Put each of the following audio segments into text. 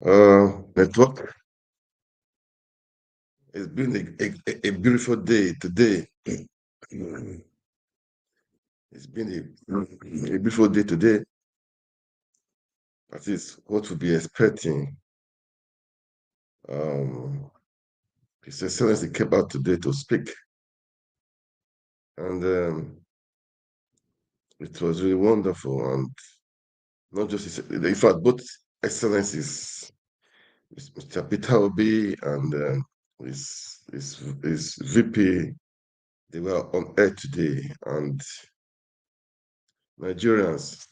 Network. It's been a beautiful day today. It's been a beautiful day today. That is what we'll be expecting. Um, His Excellency came out today to speak, and it was really wonderful. And not just in fact, both Excellencies, Mr. Peter Obi and his VP, they were on air today, and Nigerians.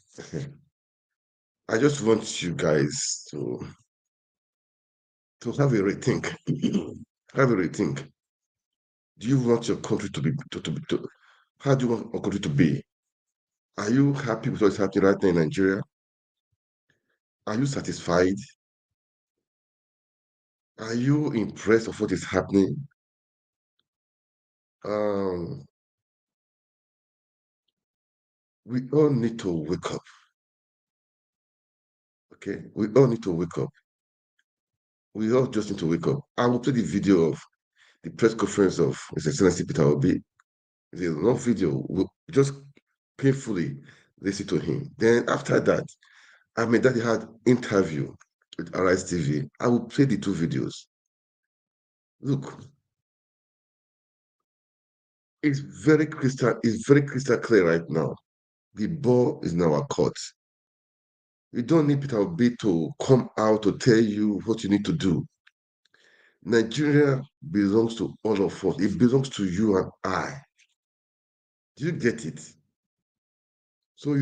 I just want you guys to have a rethink. Have a rethink. Do you want your country to be how do you want your country to be? Are you happy with what's happening right now in Nigeria? Are you satisfied? Are you impressed of what is happening? Um, we all need to wake up. Okay, we all need to wake up. We all just need to wake up. I will play the video of the press conference of His Excellency Peter Obi. It's a long video. We'll just painfully listen to him. Then after that, Ahmed Dathi had interview with Arise TV. I will play the two videos. Look, it's very crystal clear right now. The ball is in our court. You don't need Peter Obi to come out to tell you what you need to do. Nigeria belongs to all of us. It belongs to you and I. Do you get it? So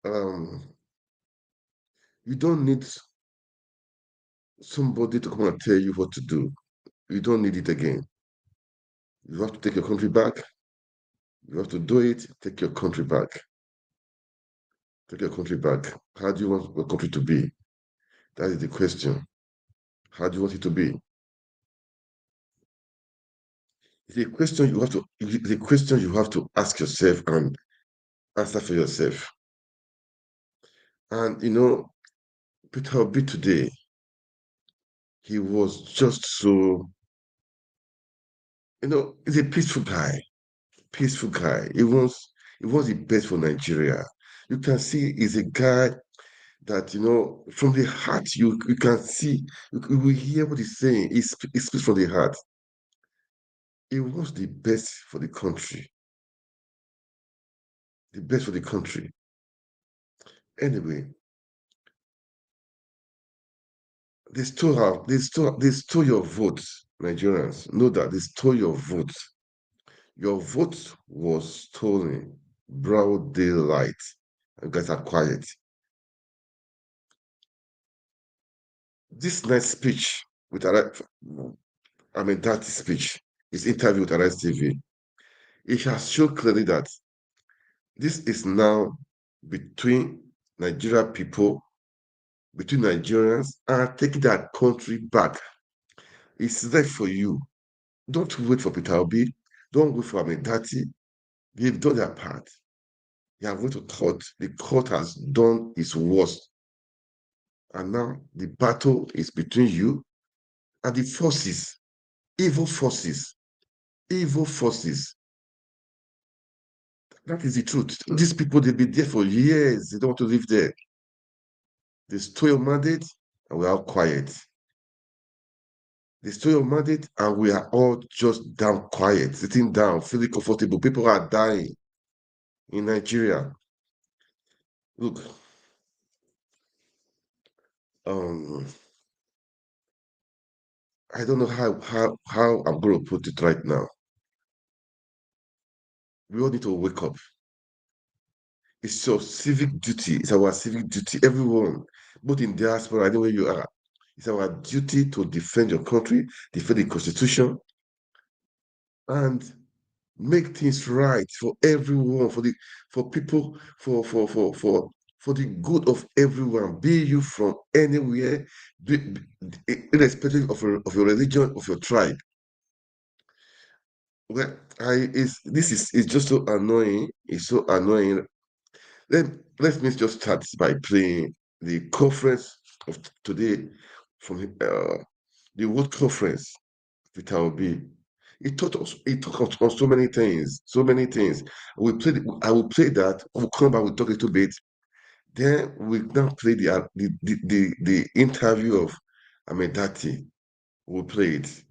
um you don't need somebody to come and tell you what to do. You don't need it again. You have to take your country back. You have to do it. Take your country back. Take your country back. How do you want your country to be? That is the question. How do you want it to be? It's a question you have to ask yourself and answer for yourself. And Peter Obi today, he was just so, he's a peaceful guy. Peaceful guy. He wants the best for Nigeria. You can see he's a guy that from the heart you can see you will hear what he's saying. He speaks from the heart. He wants the best for the country. The best for the country. Anyway, they stole your vote, Nigerians. Know that they stole your vote. Your vote was stolen. Broad daylight. You guys are quiet. This nice speech with that speech, his interview with Arise TV, it has shown clearly that this is now between Nigeria people, between Nigerians, and taking that country back. It's there for you. Don't wait for Peter Obi. Don't wait for Ahmed Dathi. They've done their part. They have went to court. The court has done its worst. And now the battle is between you and the forces, evil forces, evil forces. That is the truth. These people, they've been there for years. They don't want to live there. They stole your mandate and we're all quiet. They stole your mandate and we are all just down quiet, sitting down, feeling comfortable. People are dying in Nigeria. Look, um, I don't know how I'm going to put it right now. We all need to wake up. It's your civic duty. It's our civic duty. Everyone, both in diaspora, anywhere you are, it's our duty to defend your country, defend the constitution, and make things right for everyone, for people, for the good of everyone. Be you from anywhere, irrespective of your religion, of your tribe. Well, this is it's just so annoying. It's so annoying. Let me just start by playing the conference of today from the World Conference with Obi. It taught us so many things, so many things. I will play that. We'll come back. We'll talk a little bit. Then we now play the interview of Ahmed Dathi. We'll play it,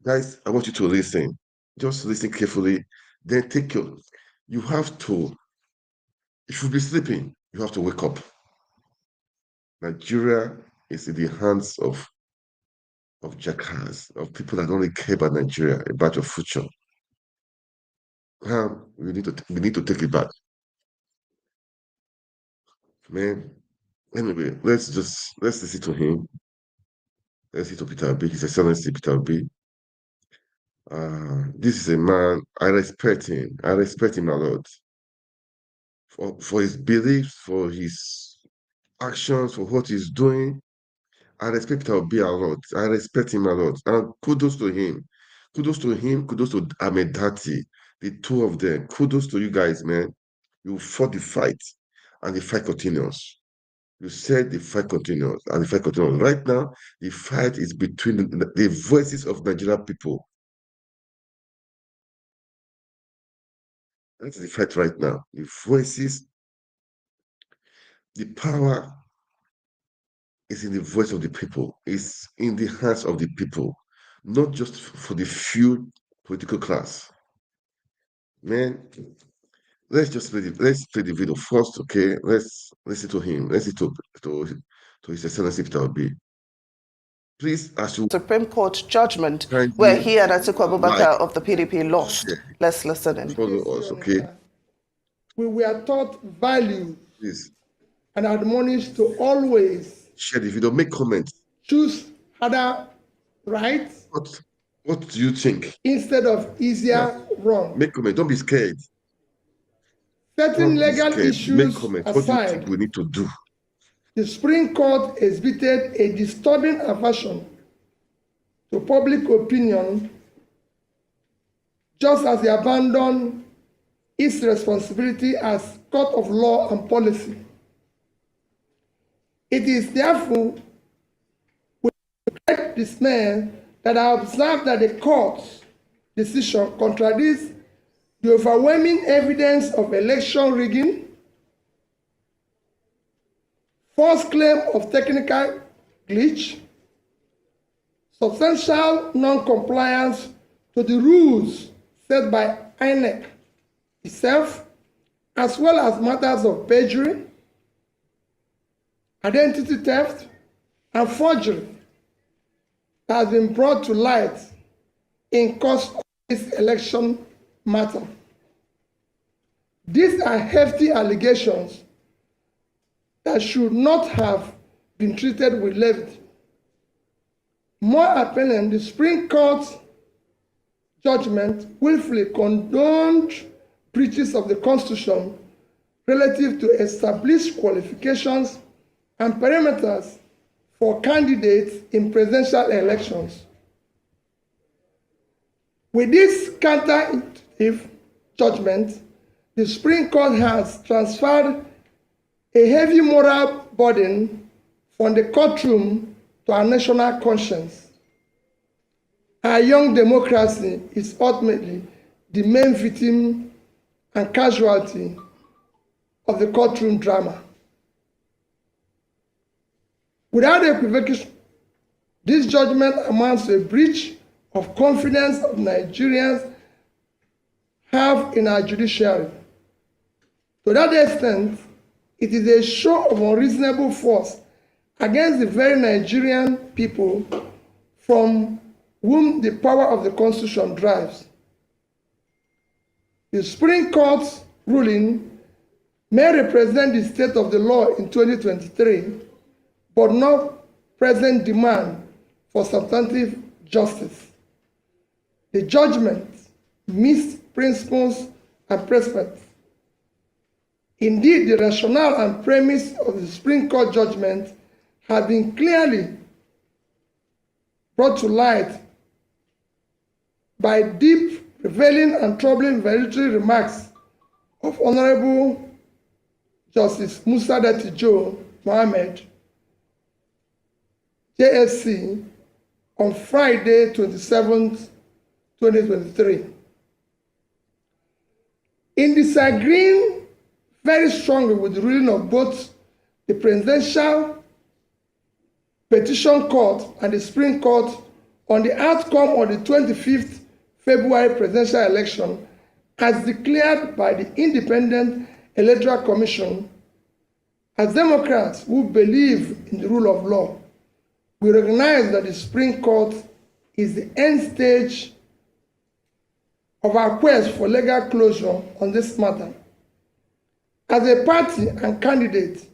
guys. I want you to listen. Just listen carefully. Then take your. You have to. If you be sleeping, you have to wake up. Nigeria is in the hands of jackass, of people that don't really care about Nigeria, about your future. We need to take it back, man. Anyway, let's listen to him. Let's listen to Peter B. His Excellency Peter B. This is a man I respect him. I respect him a lot for his beliefs, for his actions, for what he's doing. I respect Peter B a lot. I respect him a lot. And kudos to him. Kudos to him. Kudos to Ahmed Dathi. The two of them. Kudos to you guys, man. You fought the fight, and the fight continues. You said the fight continues, and the fight continues. Right now, the fight is between the voices of Nigerian people. That's the fight right now. The voices, the power is in the voice of the people. It's in the hands of the people, not just for the few political class. Man, let's play the video first, okay? Let's listen to him. Let's listen to His Excellency Peter B. Please, as you Supreme Court judgment where he and Atiku Abubakar of the PDP lost. Let's listen in. Follow us, okay? We were taught values Please and admonished to always share the video. Make comments. Choose harder rights. What do you think? Instead of easier wrong. Make comment. Don't be scared. Certain legal issues Make comment. What do you aside, think we need to do? the Supreme Court exhibited a disturbing aversion to public opinion, just as they abandoned its responsibility as court of law and policy. It is therefore with great dismay that I observe that the court's decision contradicts the overwhelming evidence of election rigging, false claim of technical glitch, substantial non-compliance to the rules set by INEC itself, as well as matters of perjury, identity theft, and forgery that has been brought to light in course of this election matter. These are hefty allegations that should not have been treated with levity. More apparent, the Supreme Court's judgment willfully condoned breaches of the Constitution relative to established qualifications and parameters for candidates in presidential elections. With this counterintuitive judgment, the Supreme Court has transferred a heavy moral burden from the courtroom to our national conscience. Our young democracy is ultimately the main victim and casualty of the courtroom drama. Without equivocation, this judgment amounts to a breach of confidence of Nigerians have in our judiciary. To that extent, it is a show of unreasonable force against the very Nigerian people from whom the power of the Constitution drives. The Supreme Court's ruling may represent the state of the law in 2023, but not present demand for substantive justice. The judgment missed principles and precedents. Indeed, the rationale and premise of the Supreme Court judgment have been clearly brought to light by deep, revealing, and troubling valedictory remarks of Honorable Justice Musa Dati Mohammed, JFC on Friday, 27th, 2023. In disagreeing very strongly with the ruling of both the Presidential Petition Court and the Supreme Court on the outcome of the 25th February presidential election as declared by the Independent Electoral Commission, as Democrats who believe in the rule of law, we recognize that the Supreme Court is the end stage of our quest for legal closure on this matter. As a party and candidate,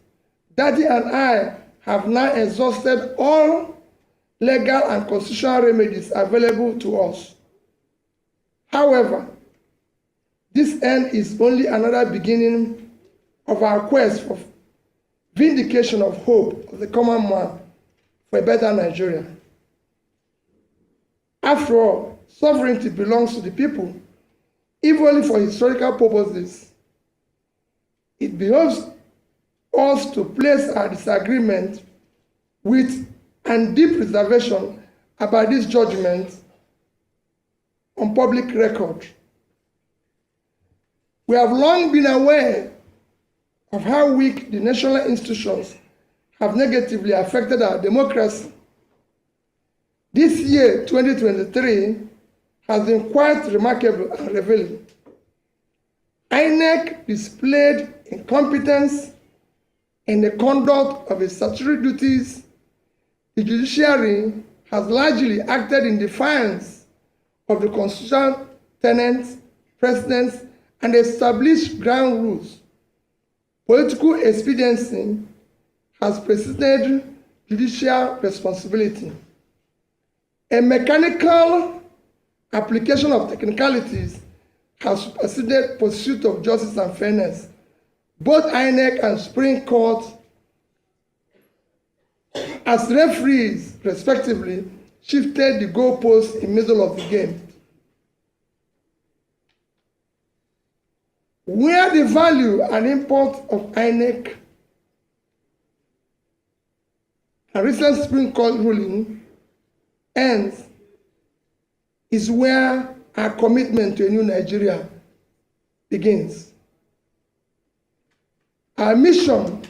Dathi and I have now exhausted all legal and constitutional remedies available to us. However, this end is only another beginning of our quest for vindication of hope of the common man for a better Nigeria. After all, sovereignty belongs to the people, if only for historical purposes. It behoves us to place our disagreement with and deep reservation about this judgment on public record. We have long been aware of how weak the national institutions have negatively affected our democracy. This year, 2023, has been quite remarkable and revealing. INEC displayed incompetence in the conduct of its statutory duties. The judiciary has largely acted in defiance of the constitutional tenets, precedents, and established ground rules. Political expediency has preceded judicial responsibility. A mechanical application of technicalities has superseded pursuit of justice and fairness. Both INEC and Supreme Court, as referees, respectively, shifted the goalposts in the middle of the game. Where the value and import of INEC and recent Supreme Court ruling ends is where our commitment to a new Nigeria begins. Our mission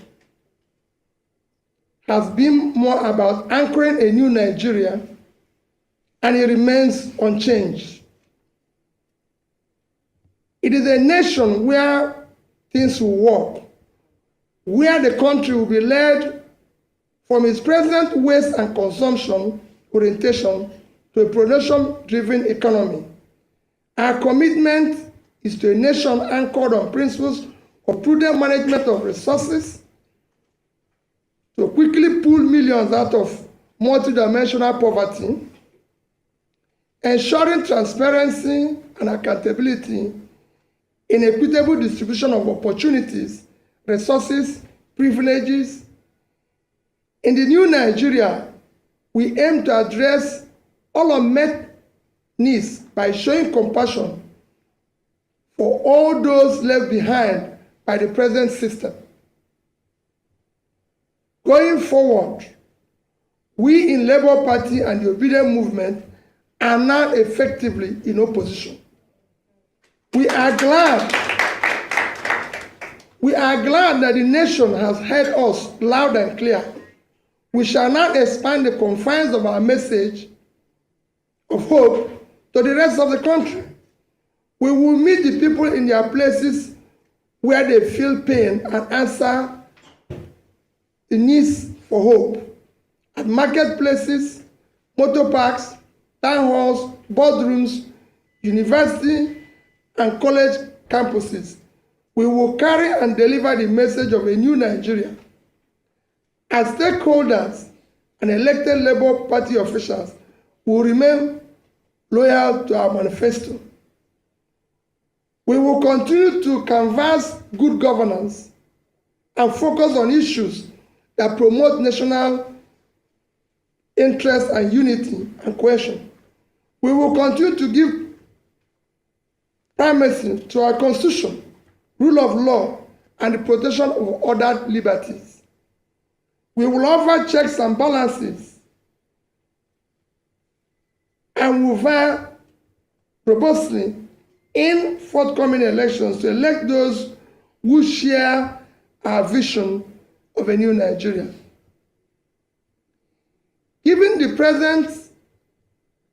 has been more about anchoring a new Nigeria, and it remains unchanged. It is a nation where things will work, where the country will be led from its present waste and consumption orientation to a production-driven economy. Our commitment is to a nation anchored on principles of prudent management of resources, to quickly pull millions out of multidimensional poverty, ensuring transparency and accountability in equitable distribution of opportunities, resources, privileges. In the new Nigeria, we aim to address all unmet needs by showing compassion for all those left behind by the present system. Going forward, we in Labour Party and the Obedient Movement are now effectively in opposition. We are glad that the nation has heard us loud and clear. We shall now expand the confines of our message of hope to the rest of the country. We will meet the people in their places where they feel pain and answer the needs for hope. At marketplaces, motor parks, town halls, boardrooms, university, and college campuses, we will carry and deliver the message of a new Nigeria. As stakeholders and elected Labour Party officials will remain loyal to our manifesto. We will continue to canvass good governance and focus on issues that promote national interest and unity and cohesion. We will continue to give primacy to our Constitution, rule of law, and the protection of other liberties. We will offer checks and balances and will vie robustly in forthcoming elections to elect those who share our vision of a new Nigeria. Given the present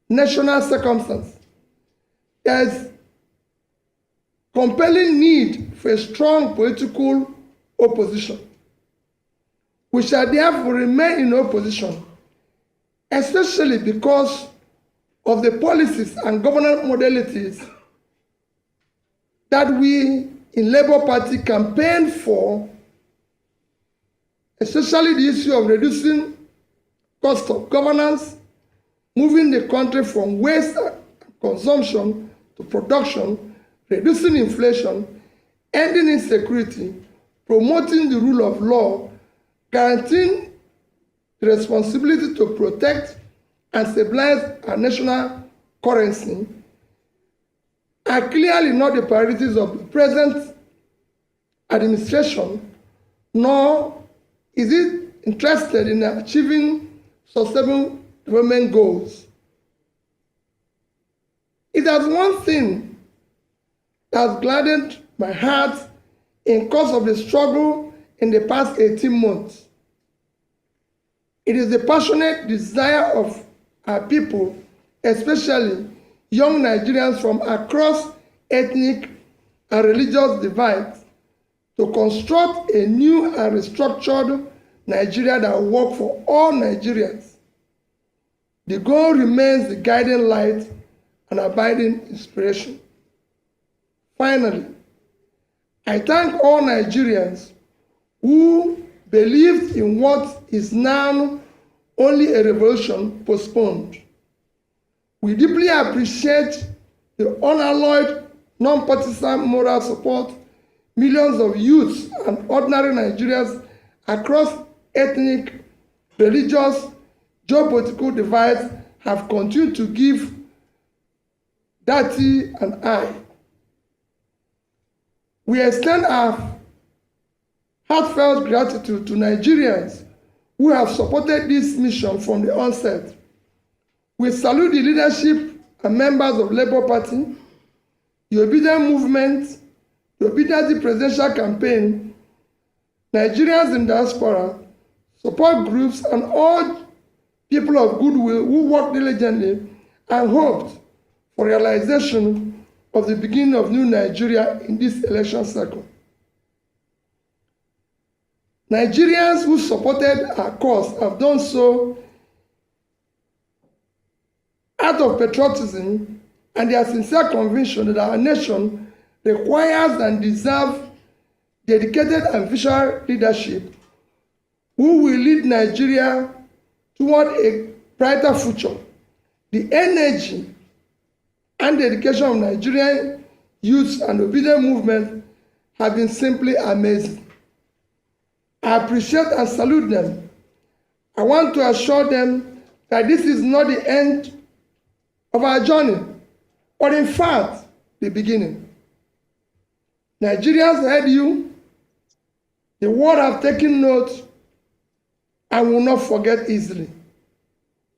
national circumstance, there is compelling need for a strong political opposition. We shall therefore remain in opposition, especially because of the policies and governance modalities that we in Labour Party campaigned for, especially the issue of reducing cost of governance, moving the country from waste and consumption to production, reducing inflation, ending insecurity, promoting the rule of law, guaranteeing the responsibility to protect and stabilize our national currency are clearly not the priorities of the present administration, nor is it interested in achieving sustainable development goals. It has one thing that has gladdened my heart in course of the struggle in the past 18 months. It is the passionate desire of our people, especially young Nigerians from across ethnic and religious divides, to construct a new and restructured Nigeria that will work for all Nigerians. The goal remains the guiding light and abiding inspiration. Finally, I thank all Nigerians who believed in what is now only a revolution postponed. We deeply appreciate the unalloyed, non-partisan moral support millions of youths and ordinary Nigerians across ethnic, religious, geopolitical divides have continued to give Dathi and I. We extend our heartfelt gratitude to Nigerians who have supported this mission from the onset. We salute the leadership and members of Labour Party, the Obedient Movement, the Obedient Presidential Campaign, Nigerians in diaspora, support groups, and all people of goodwill who worked diligently and hoped for realization of the beginning of new Nigeria in this election cycle. Nigerians who supported our cause have done so out of patriotism and their sincere conviction that our nation requires and deserves dedicated and visionary leadership who will lead Nigeria toward a brighter future. The energy and dedication of Nigerian youth and obedient movement have been simply amazing. I appreciate and salute them. I want to assure them that this is not the end of our journey, but in fact, the beginning. Nigerians heard you. The world have taken note and will not forget easily.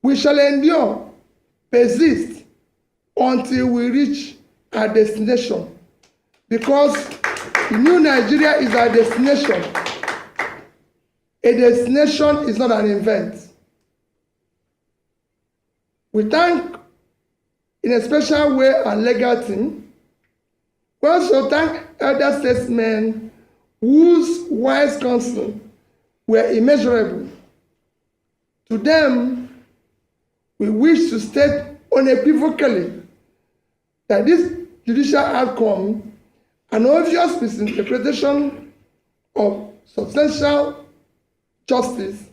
We shall endure, persist, until we reach our destination, because the new Nigeria is our destination. A destination is not an event. We thank in a special way our legal team. We also thank elder statesmen whose wise counsel were immeasurable. To them, we wish to state unequivocally that this judicial outcome, an obvious misinterpretation of substantial justice,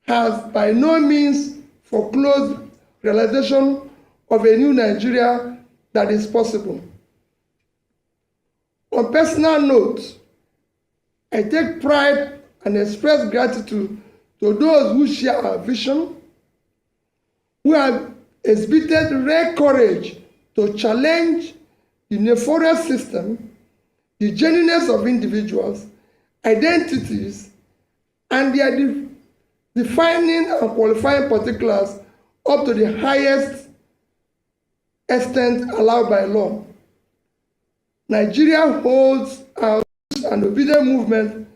has by no means foreclosed realization of a new Nigeria that is possible. On personal note, I take pride and express gratitude to those who share our vision, who have exhibited rare courage to challenge the nefarious system, the genuineness of individuals, identities, and their defining and qualifying particulars up to the highest extent allowed by law. Nigeria holds out and obedient movement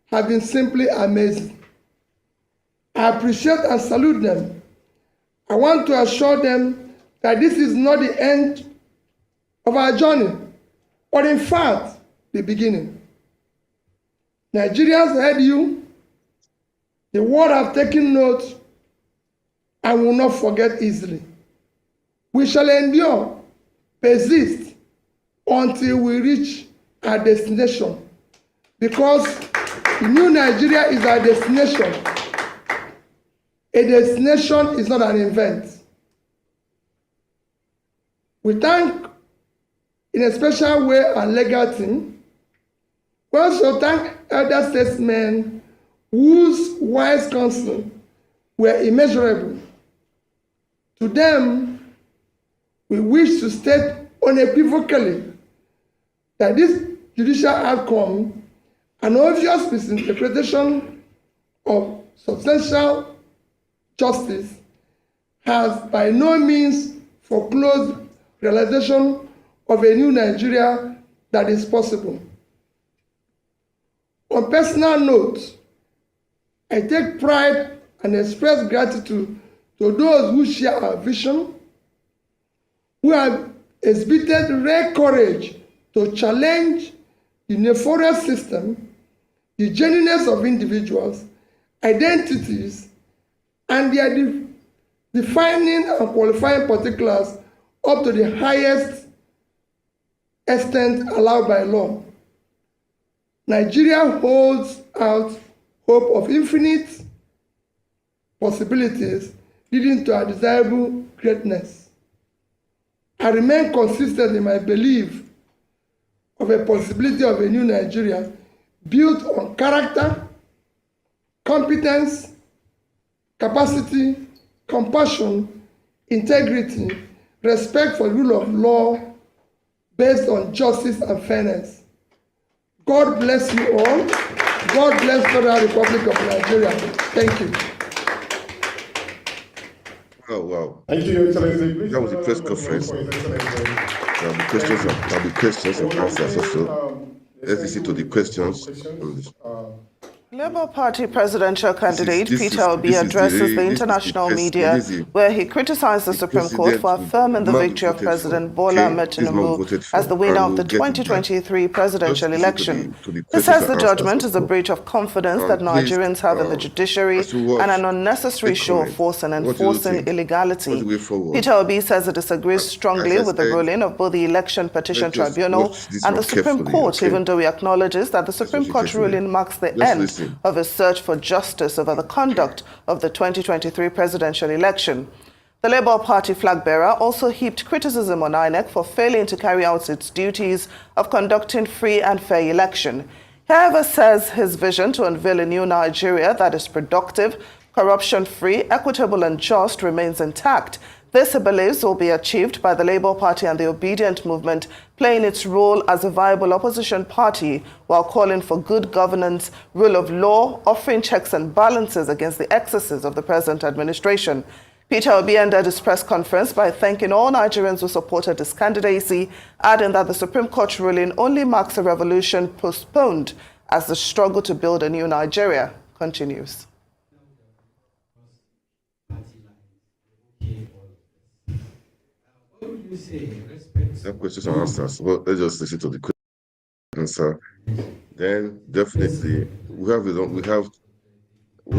have been simply amazing. I appreciate and salute them. I want to assure them that this is not the end of our journey, but in fact, the beginning. Nigerians heard you. The world have taken note and will not forget easily. We shall endure, persist, until we reach our destination, because the new Nigeria is our destination. A destination is not an event. We thank in a special way our legal team. We also thank elder statesmen whose wise counsel were immeasurable. To them, we wish to state unequivocally that this judicial outcome, an obvious misinterpretation of substantial justice, has by no means foreclosed realization of a new Nigeria that is possible. On personal note, I take pride and express gratitude to those who share our vision, who have exhibited rare courage to challenge the nefarious system, the genuineness of individuals, identities, and their defining and qualifying particulars up to the highest extent allowed by law. Nigeria holds out hope of infinite possibilities leading to a desirable greatness. I remain consistent in my belief of a possibility of a new Nigeria built on character, competence, capacity, compassion, integrity, respect for the rule of law based on justice and fairness. God bless you all. God bless the Federal Republic of Nigeria. Thank you. Oh, wow. Thank you, Your Excellency. That was a press conference. There'll be questions and answers also. Let's listen to the questions. Labour Party presidential candidate Peter Obi addresses the international media where he criticized the Supreme Court for affirming the victory of President Bola Ahmed Tinubu as the winner of the 2023 presidential election. He says the judgment is a breach of confidence that Nigerians have in the judiciary and an unnecessary show of force in enforcing illegality. Peter Obi says he disagrees strongly with the ruling of both the Election Petition Tribunal and the Supreme Court, even though he acknowledges that the Supreme Court ruling marks the end of a search for justice over the conduct of the 2023 presidential election. The Labour Party flag bearer also heaped criticism on INEC for failing to carry out its duties of conducting free and fair election. He, however, says his vision to unveil a new Nigeria that is productive, corruption-free, equitable and just remains intact. This, he believes, will be achieved by the Labour Party and the Obedient Movement playing its role as a viable opposition party while calling for good governance, rule of law, offering checks and balances against the excesses of the present administration. Peter Obi ended his press conference by thanking all Nigerians who supported his candidacy, adding that the Supreme Court ruling only marks a revolution postponed as the struggle to build a new Nigeria continues. That questions and answers. Well, let's just listen to the question answer. Then definitely we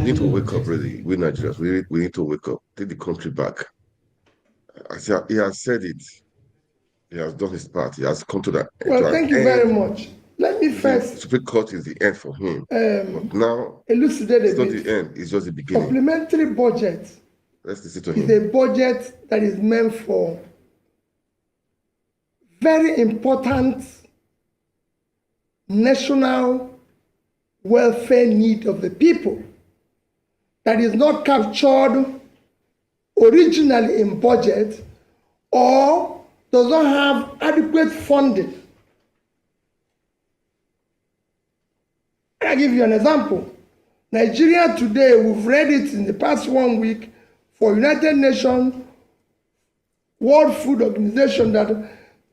need to wake up really. We Nigerians, we need to wake up, take the country back. As he has said it, he has done his part, he has come to that. Well, thank you very much. Let me first. The Supreme Court is the end for him. But now elucidate it's not the end, it's just the beginning. Supplementary budget. Let's listen to him. Is a budget that is meant for very important national welfare need of the people that is not captured originally in budget or does not have adequate funding. I'll give you an example. Nigeria today, we've read it in the past 1 week, for United Nations World Food Organization that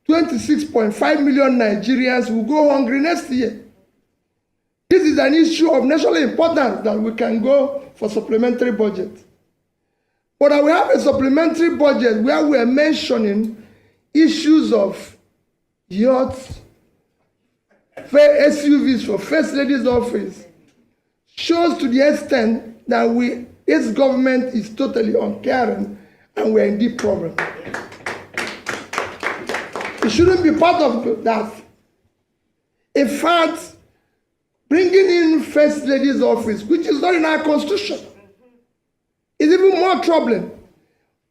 26.5 million Nigerians will go hungry next year. This is an issue of national importance that we can go for supplementary budget. But we have a supplementary budget where we are mentioning issues of yachts, SUVs for First Lady's office, shows to the extent that its government is totally uncaring and we're in deep problem. It shouldn't be part of that. In fact, bringing in First Lady's office, which is not in our constitution, is even more troubling.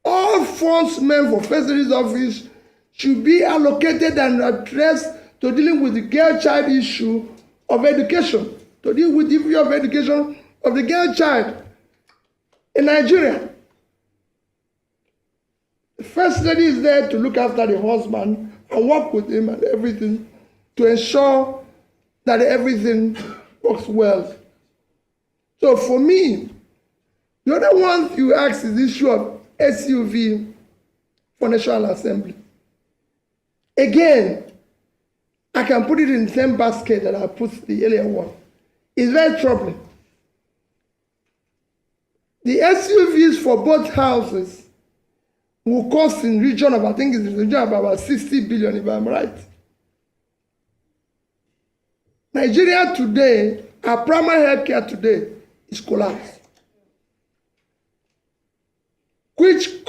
All funds meant for First Lady's office should be allocated and addressed to dealing with the girl-child issue of education, to deal with the issue of education of the girl child in Nigeria. The First Lady is there to look after the husband and work with him and everything to ensure that everything works well. So for me, the other one you ask is the issue of SUV for National Assembly. Again, I can put it in the same basket that I put the earlier one. It's very troubling. The SUVs for both houses will cost in region of, I think it's in the region of about 60 billion, if I'm right. Nigeria today, our primary health care today is collapsed. Which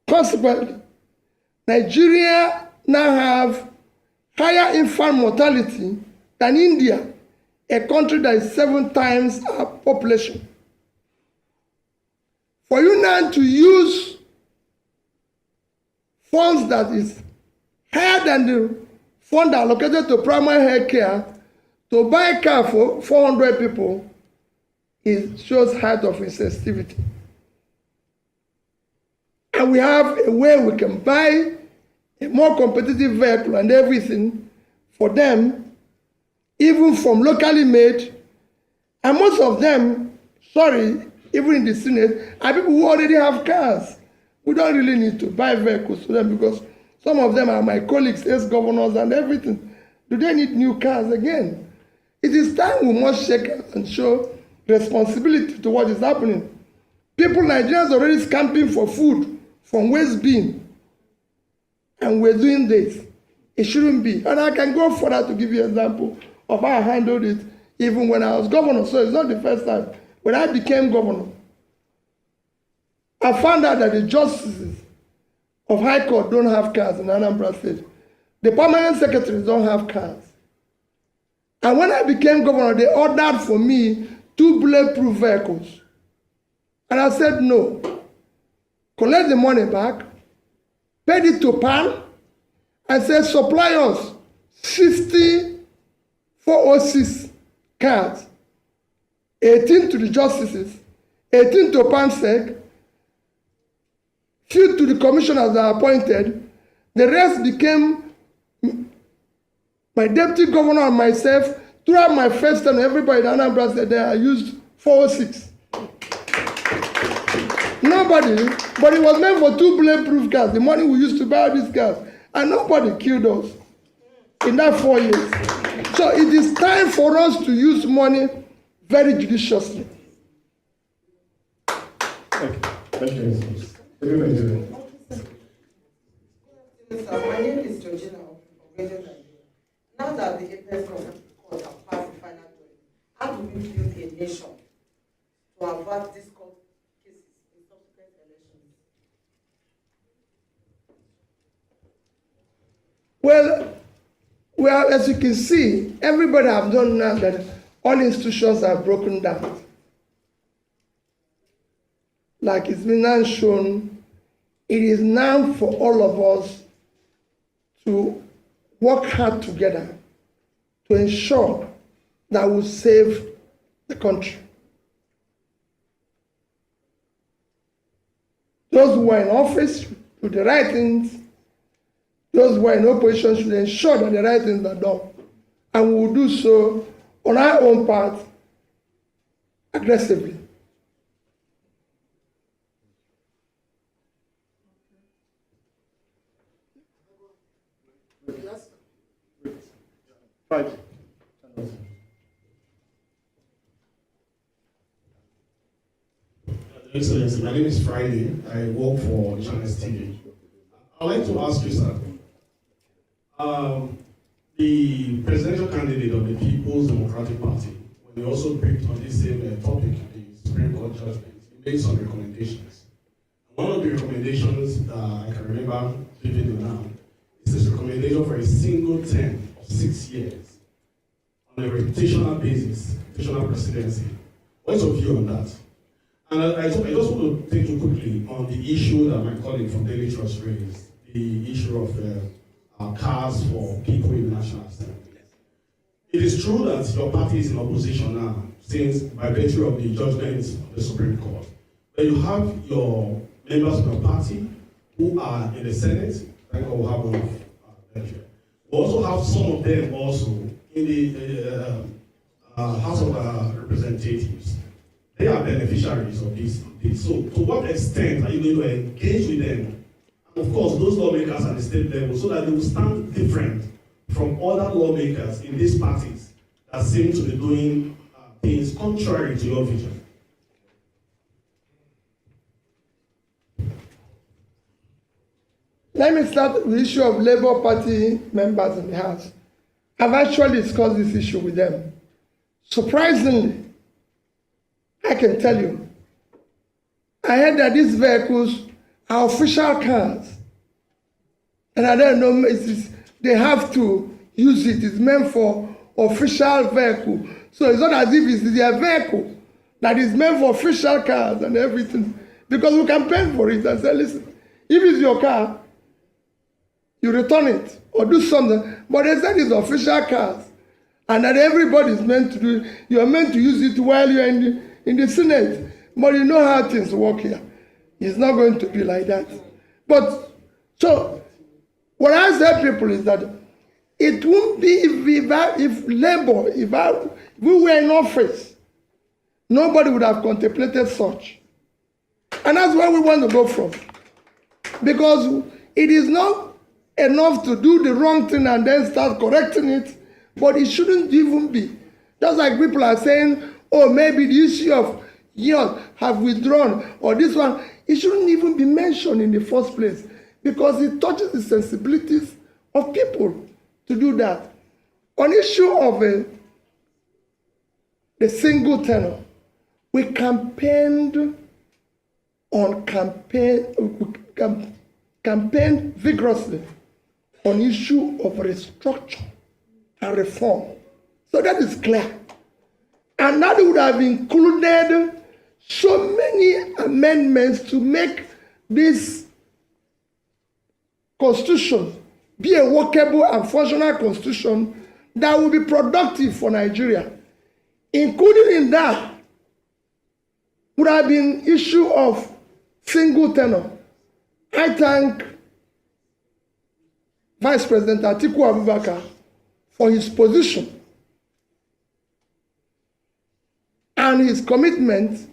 consequently, Nigeria now have higher infant mortality than India, a country that is 7 times our population. For you now to use funds that is higher than the fund allocated to primary health care to buy a car for 400 people, it shows height of insensitivity. And we have a way we can buy a more competitive vehicle and everything for them, even from locally made. And most of them, even in the Senate, are people who already have cars. We don't really need to buy vehicles for them because some of them are my colleagues, ex-governors and everything. Do they need new cars again? It is time we must check and show responsibility to what is happening. People, Nigerians, are already scamping for food from waste bin. And we're doing this. It shouldn't be. And I can go further to give you an example of how I handled it even when I was governor. So it's not the first time. When I became governor, I found out that the justices of High Court don't have cars in Anambra State. The permanent secretaries don't have cars. And when I became governor, they ordered for me 2 bulletproof vehicles. And I said no. Collect the money back, paid it to PAN, and said supply us 60 406 cards, 18 to the justices, 18 to PANSEC, few to the commissioners that are appointed. The rest became my deputy governor and myself. Throughout my first term, everybody in Anambra said I used 406. Nobody, but it was meant for 2 bulletproof cars, the money we used to buy these cars, and nobody killed us in that 4 years. So it is time for us to use money very judiciously. Thank you. My name is Georgina of Radio Nigeria. Now that the Apex Court has passed the final verdict, how do we build a nation to avert these court cases in subsequent elections? Well, as you can see, everybody have done now that all institutions are broken down. Like it's been now shown, it is now for all of us to work hard together to ensure that we save the country. Those who are in office do the right things. Those who are in opposition should ensure that the right things are done. And we will do so on our own part aggressively. Yes. Friday. Excellency, my name is Friday. I work for Channels TV. I'd like to ask you, sir. The presidential candidate of the People's Democratic Party, when he also briefed on this same topic, the Supreme Court judgment, he made some recommendations. One of the recommendations that I can remember vividly now is this recommendation for a single term of 6 years on a reputational basis, reputational presidency. What's your view on that? And I just want to take you quickly on the issue that my colleague from Daily Trust raised, the issue of cars for people in the National Assembly. It is true that your party is in opposition now, since by virtue of the judgments of the Supreme Court. But you have your members of your party who are in the Senate, thank God we have one of them here. We also have some of them also in the House of Representatives. They are beneficiaries of this. So, to what extent are you going to engage with them? And of course, those lawmakers at the state level, so that they will stand different from other lawmakers in these parties that seem to be doing things contrary to your vision? Let me start with the issue of Labour Party members in the House. I've actually discussed this issue with them. Surprisingly, I can tell you, I heard that these vehicles are official cars. And I don't know, they have to use it. It's meant for official vehicle. So it's not as if it's their vehicle that is meant for official cars and everything. Because we can pay for it and say, listen, if it's your car, you return it or do something. But they said it's official cars. And that everybody is meant to do it. You're meant to use it while you're in the Senate. But you know how things work here. It's not going to be like that. But, so, what I say people is that it won't be if Labour, if we were in office, nobody would have contemplated such. And that's where we want to go from. Because it is not enough to do the wrong thing and then start correcting it, but it shouldn't even be. Just like people are saying, oh, maybe the issue of years have withdrawn, or this one, it shouldn't even be mentioned in the first place, because it touches the sensibilities of people to do that. On issue of the single tenor, we campaigned vigorously on issue of restructure and reform. So that is clear. And that would have included so many amendments to make this constitution be a workable and functional constitution that will be productive for Nigeria. Including in that would have been issue of single tenor. I thank Vice President Atiku Abubakar for his position and his commitment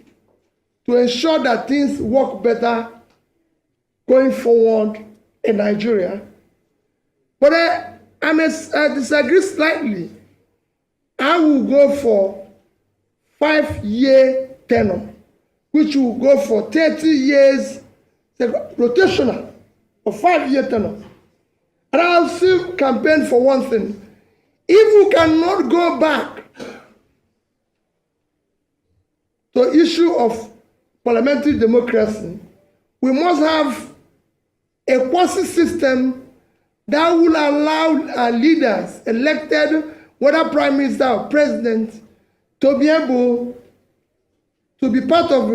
to ensure that things work better going forward in Nigeria. But I disagree slightly. I will go for 5-year tenure, which will go for 30 years, rotational, or 5-year tenure. And I'll still campaign for one thing. If we cannot go back to issue of parliamentary democracy, we must have a quasi system that will allow our leaders elected, whether prime minister or president, to be able to be part of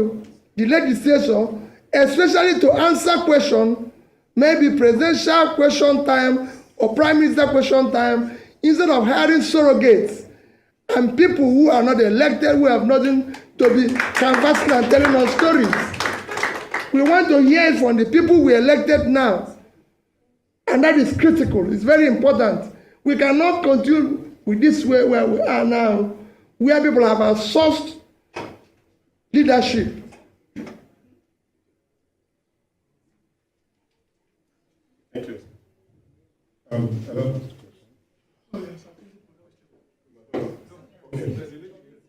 the legislature, especially to answer questions, maybe presidential question time or prime minister question time, instead of hiring surrogates and people who are not elected, who have nothing to be canvassing and telling us stories. We want to hear it from the people we elected now. And that is critical. It's very important. We cannot continue with this way where we are now, where people have outsourced leadership. Thank you. Hello. Okay.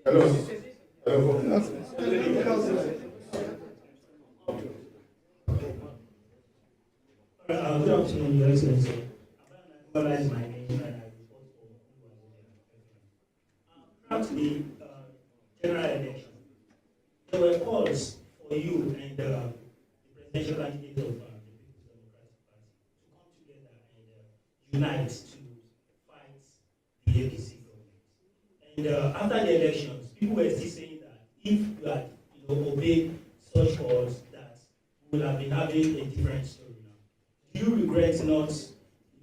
Hello. Hello. Good afternoon, Your Excellency. I'm going to my name and I report for after the general election. There were calls for you and the presidential candidate of the People's Democratic Party to come together and unite to fight the APC government. And after the elections, people were still saying that if you had obeyed such calls, that we would have been having a different story. Do you regret not,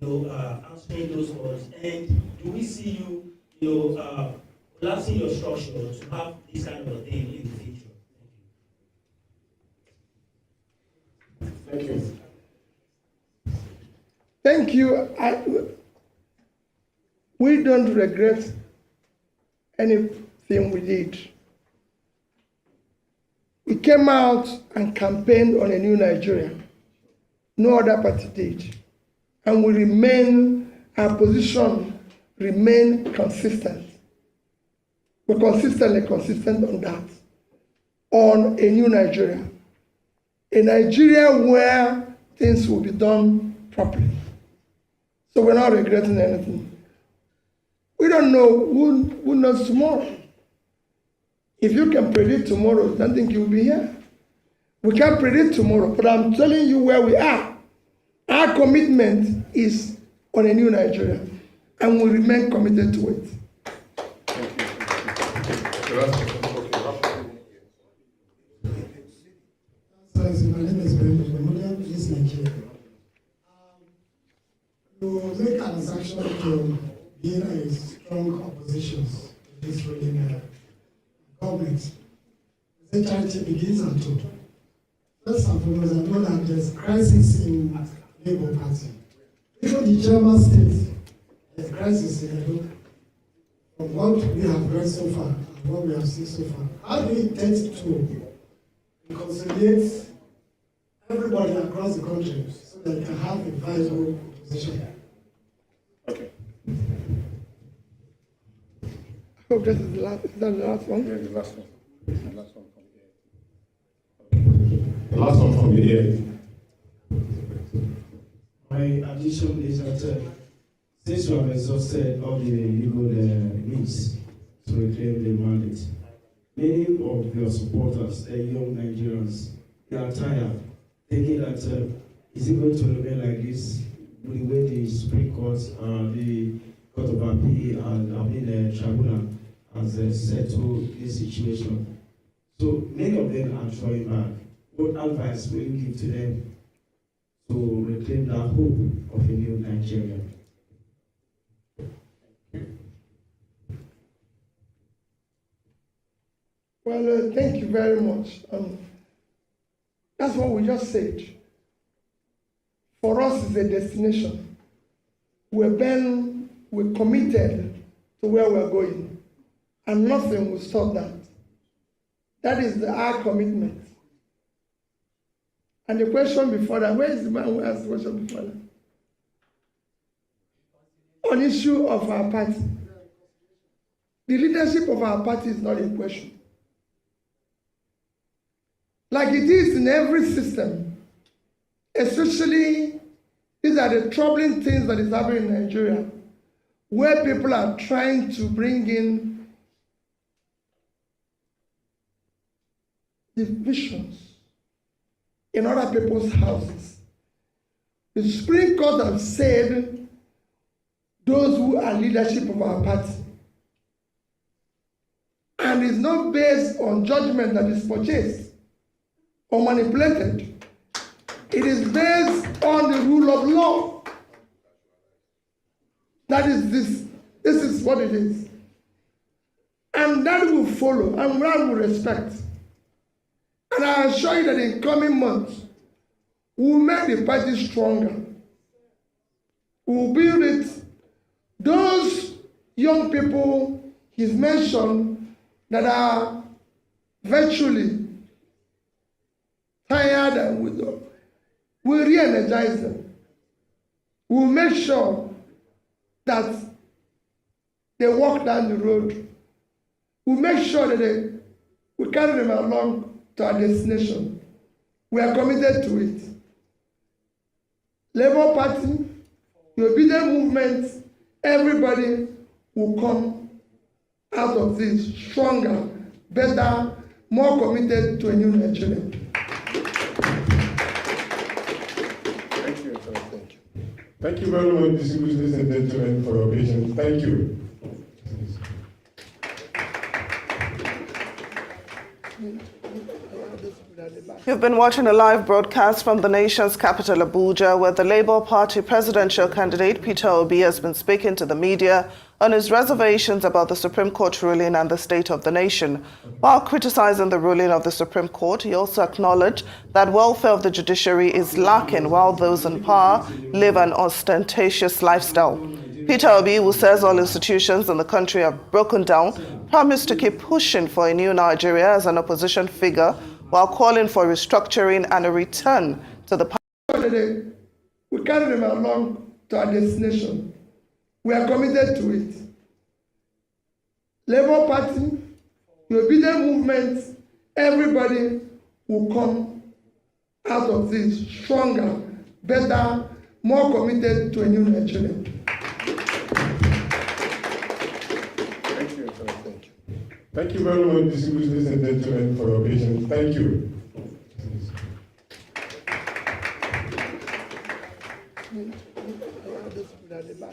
answering those calls? And do we see you, collapsing your structure to have this kind of a thing in the future? Thank you. Thank you. We don't regret anything we did. We came out and campaigned on a new Nigeria. No other party did. And our position remain consistent. We're consistent on that. On a new Nigeria. A Nigeria where things will be done properly. So we're not regretting anything. We don't know who knows tomorrow. If you can predict tomorrow, I don't think you'll be here. We can't predict tomorrow, but I'm telling you where we are. Our commitment is on a new Nigeria, and we remain committed to it. My name is Bombshell, East Nigeria. To make an assumption to being a strong opposition to this ruling government, the charity begins at two. First and foremost, I know that there's crisis in Labour Party. Even the chairman states there's crisis in Labour. From what we have read so far and what we have seen so far, how do we intend to reconciliate everybody across the country so that they can have a viable position? Okay. I hope this is the last one. Yeah, the last one. The last one from here. The last one from here. My addition is that since you have exhausted all the legal means to reclaim the mandate, many of your supporters, the young Nigerians, they are tired, thinking that is it going to remain like this with the way the Supreme Court, the Court of Appeal, and the Tribunal has settled this situation. So many of them are drawing back. What advice will you give to them to reclaim that hope of a new Nigeria? Well, thank you very much. That's what we just said. For us, it's a destination. We're committed to where we're going, and nothing will stop that. That is our commitment. And the question before that, where is the man who asked the question before that? On issue of our party. The leadership of our party is not in question. Like it is in every system, especially these are the troubling things that is happening in Nigeria, where people are trying to bring in divisions in other people's houses. The Supreme Court has said those who are leadership of our party, and is not based on judgment that is purchased or manipulated. It is based on the rule of law. That is this. This is what it is. And that will follow, and that will respect. And I assure you that in coming months, we will make the party stronger. We will build it. Those young people he's mentioned that are virtually tired and we'll re-energize them. We'll make sure that they walk down the road. We make sure that we carry them along to our destination. We are committed to it. Labour Party, the obedient movement, everybody will come out of this stronger, better, more committed to a new Nigeria. Thank you. Thank you. Thank you very much, distinguished ladies and gentlemen, for your patience. Thank you. You've been watching a live broadcast from the nation's capital, Abuja, where the Labour Party presidential candidate Peter Obi has been speaking to the media on his reservations about the Supreme Court ruling and the state of the nation. While criticizing the ruling of the Supreme Court, he also acknowledged that welfare of the judiciary is lacking while those in power live an ostentatious lifestyle. Peter Obi, who says all institutions in the country have broken down, promised to keep pushing for a new Nigeria as an opposition figure while calling for restructuring and a return to the party. We carry them along to our destination. We are committed to it. Labour Party, the obedient movement, everybody will come out of this stronger, better, more committed to a new Nigeria. Thank you. Thank you. Thank you very much, distinguished ladies and gentlemen, for your patience. Thank you.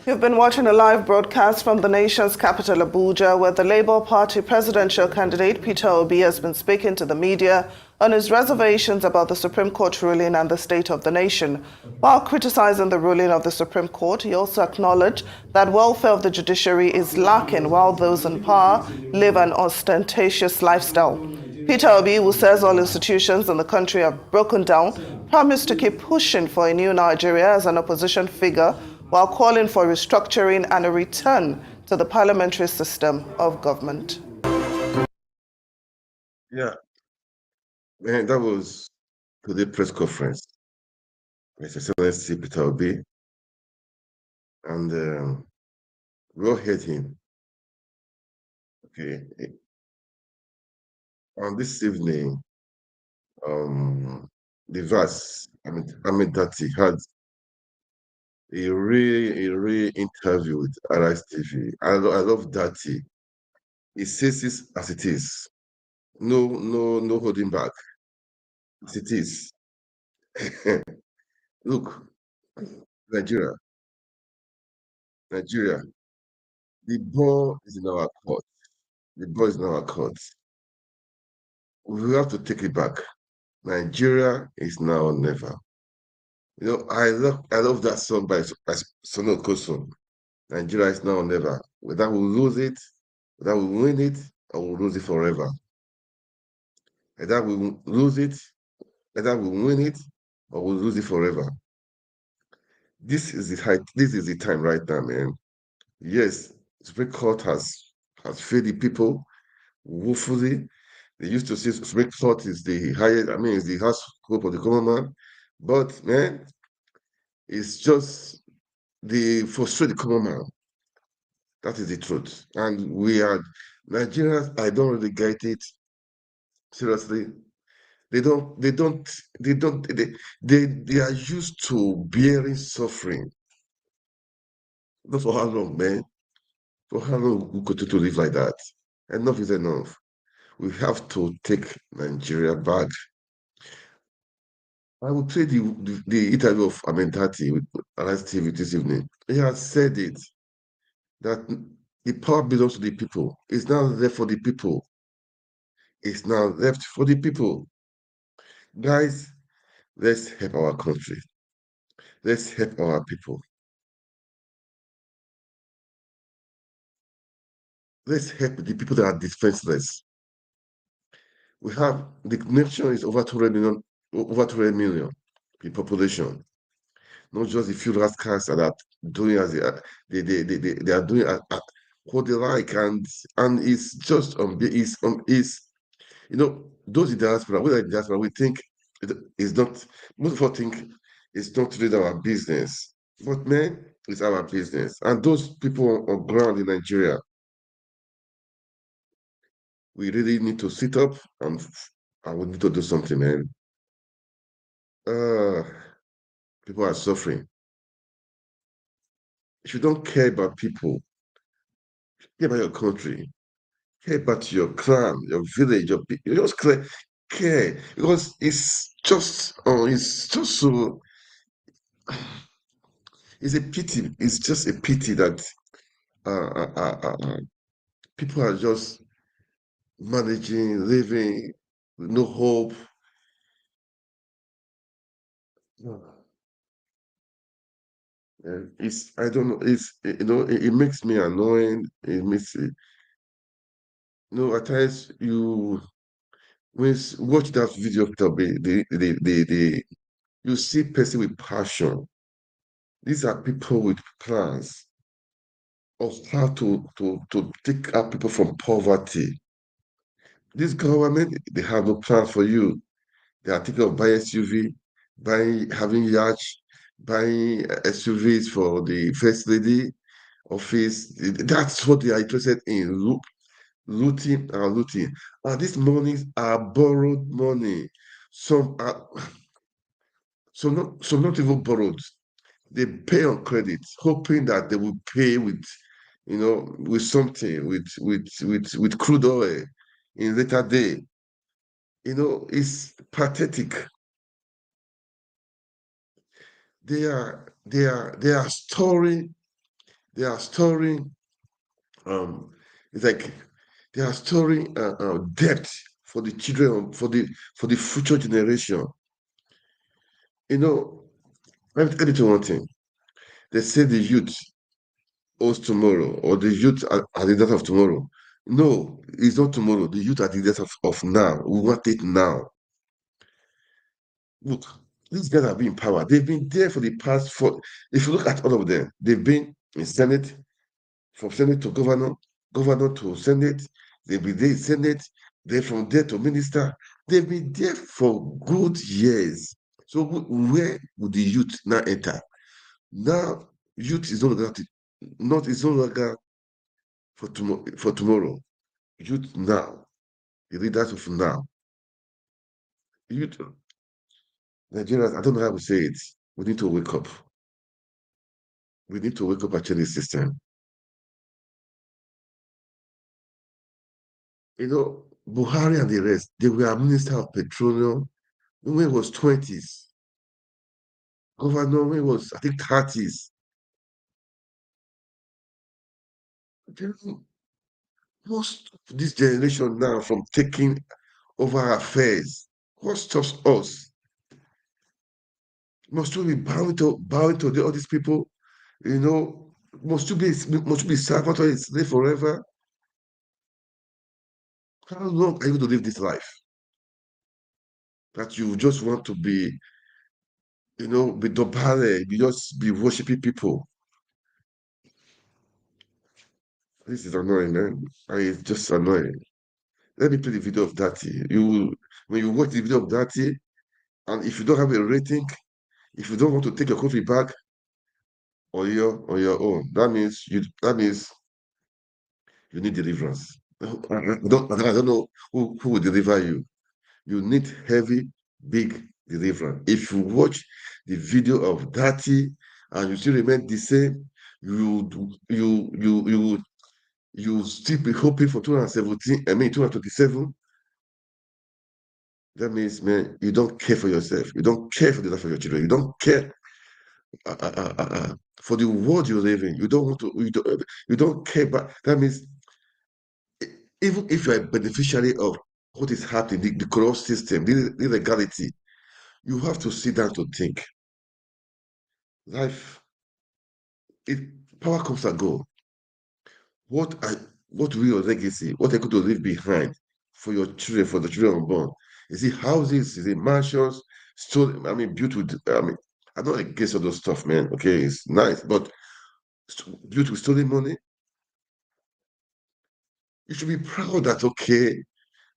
You've been watching a live broadcast from the nation's capital, Abuja, where the Labour Party presidential candidate Peter Obi has been speaking to the media on his reservations about the Supreme Court ruling and the state of the nation. While criticizing the ruling of the Supreme Court, he also acknowledged that welfare of the judiciary is lacking while those in power live an ostentatious lifestyle. Peter Obi, who says all institutions in the country have broken down, promised to keep pushing for a new Nigeria as an opposition figure while calling for restructuring and a return to the parliamentary system of government. Yeah, and that was today's press conference. His Excellency Peter Obi, and we all heard him. Okay, on this evening, the verse, Ahmed Dathi had a real interview with Arise TV. I love Dathi. He says it as it is. No holding back. As it is. Look, Nigeria, the ball is in our court. The ball is in our court. We have to take it back. Nigeria is now or never. You know, I love that song by Sono Kosun. Nigeria is now or never. Whether we lose it, whether we win it, or we'll lose it forever. Either we lose it, either we win it, or we'll lose it forever. This is the time right now, man. Yes, Supreme Court has failed the people woefully. They used to say Supreme Court is the highest, it's the highest hope of the common man. But man, it's just the frustrate the common man. That is the truth. And we are Nigerians, I don't really get it. Seriously. They are used to bearing suffering. Not for how long, man. For how long we continue to live like that? Enough is enough. We have to take Nigeria back. I will play the interview of Ahmed Dathi with Arise TV this evening. He has said it, that the power belongs to the people. It's now left for the people. It's now left for the people. Guys, let's help our country. Let's help our people. Let's help the people that are defenseless. We have, the nation is over 200 million the population. Not just a few rascals that are doing as they are doing what they like, and it's just those in diaspora, we think it's not, most of us think it's not really our business. But man, It's our business. And those people on ground in Nigeria, we really need to sit up and we need to do something, man. People are suffering. If you don't care about people, care about your country, care about your clan, your village, you just care because it's just so it's a pity. It's just a pity that uh, uh, uh, uh, uh, people are just managing, living with no hope. And it's I don't know. It makes me annoying. It makes it, at times watch that video of the you see person with passion. These are people with plans of how to take out people from poverty. This government, they have no plan for you. They are thinking of buying SUV, having yachts, buying SUVs for the first lady office. That's what they are interested in. Looting and looting. And these monies are borrowed money. Some are some not even borrowed. They pay on credit, hoping that they will pay with something, with crude oil in later day. It's pathetic. They are storing they are storing it's like they are storing debt for the children, for the future generation. You know, let me tell you one thing. They say the youth owes tomorrow, or the youth are the death of tomorrow. No, it's not tomorrow. The youth are the death of now. We want it now. Look, these guys have been in power. They've been there for the past four. If you look at all of them, they've been in Senate, from Senate to governor, governor to Senate. They've been there in Senate, then from there to minister. They've been there for good years. So where would the youth now enter? Now, youth is no longer for tomorrow. Youth now, the leaders of now. Youth, Nigerians, I don't know how to say it. We need to wake up. We need to wake up and change the system. Buhari and the rest, they were Minister of Petroleum when he was 20s. Governor when he was, I think, 30s. Most of this generation now from taking over affairs. What stops us? Must we be bowing to all these people? Must we be servant or a slave forever? How long are you going to live this life? That you just want to be dobale, just be worshiping people. This is annoying, man. It's just annoying. Let me play the video of Dathi. When you watch the video of Dathi, and if you don't have a rating, if you don't want to take your country back on your own, that means you need deliverance. I don't know who will deliver you. You need heavy, big deliverance. If you watch the video of Dathi and you still remain the same, you still be hoping for 2017, 2027. That means, man, you don't care for yourself. You don't care for the life of your children. You don't care for the world you live in. You don't want to. You don't care. But that means, even if you're a beneficiary of what is happening, the corrupt system, the illegality, you have to sit down to think. Life, power comes and go. What I what will your legacy? What are you going to leave behind for your children, for the children unborn? Is it houses? Is it mansions? Still, I mean, built with. I'm not against all those stuff, man. Okay, it's nice, but built with stolen money. You should be proud that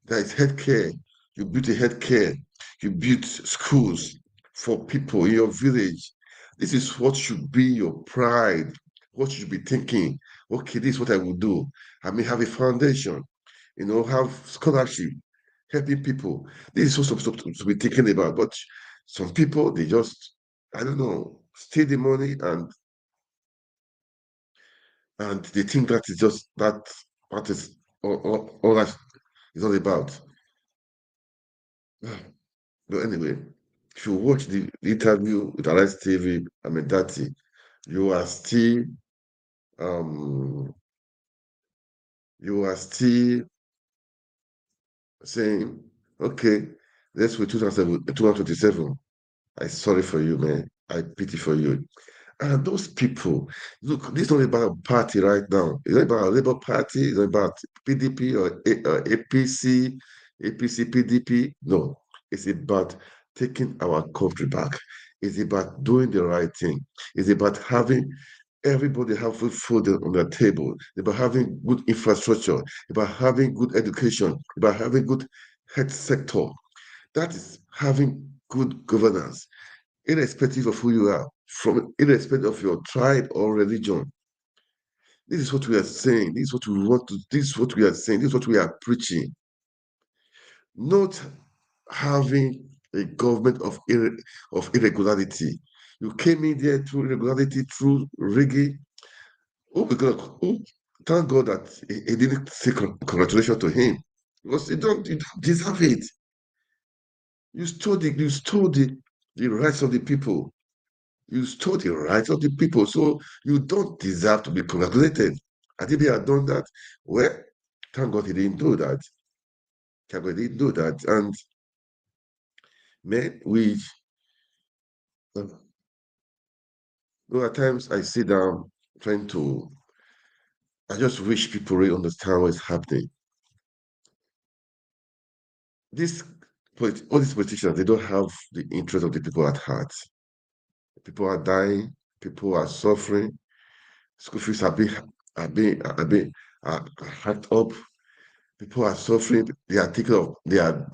there is healthcare. You built a healthcare. You built schools for people in your village. This is what should be your pride, what you should be thinking. Okay, this is what I will do. I may have a foundation, have scholarship, helping people. This is what to be thinking about. But some people, they just, I don't know, steal the money and they think that is just that is all that is all about. But anyway, if you watch the interview with Arise TV, Ahmed Dathi, you are still um you are still saying, okay, let's wait 2027. I sorry for you, man. I pity for you. And those people, look, this is not about a party right now. It's not about a Labour Party, it's not about PDP or APC, PDP. No, it's about taking our country back. It's about doing the right thing. It's about having everybody have food on their table, about having good infrastructure, about having good education, about having good health sector. That is having good governance, irrespective of who you are, from irrespective of your tribe or religion. This is what we are saying. This is what we want to. This is what we are saying. This is what we are preaching. Not having a government of irregularity. You came in there through irregularity, through rigging. Oh my God! Oh, thank God that he didn't say congratulations to him because you don't deserve it. You stole the rights of the people. You stole the rights of the people, so you don't deserve to be congratulated. And if he had done that, well, thank God he didn't do that. Thank God he didn't do that. And man, at times I sit down trying to, I just wish people really understand what's happening. This, all these politicians, they don't have the interest of the people at heart. People are dying, people are suffering, school fees are hacked up. People are suffering. They are taking of they are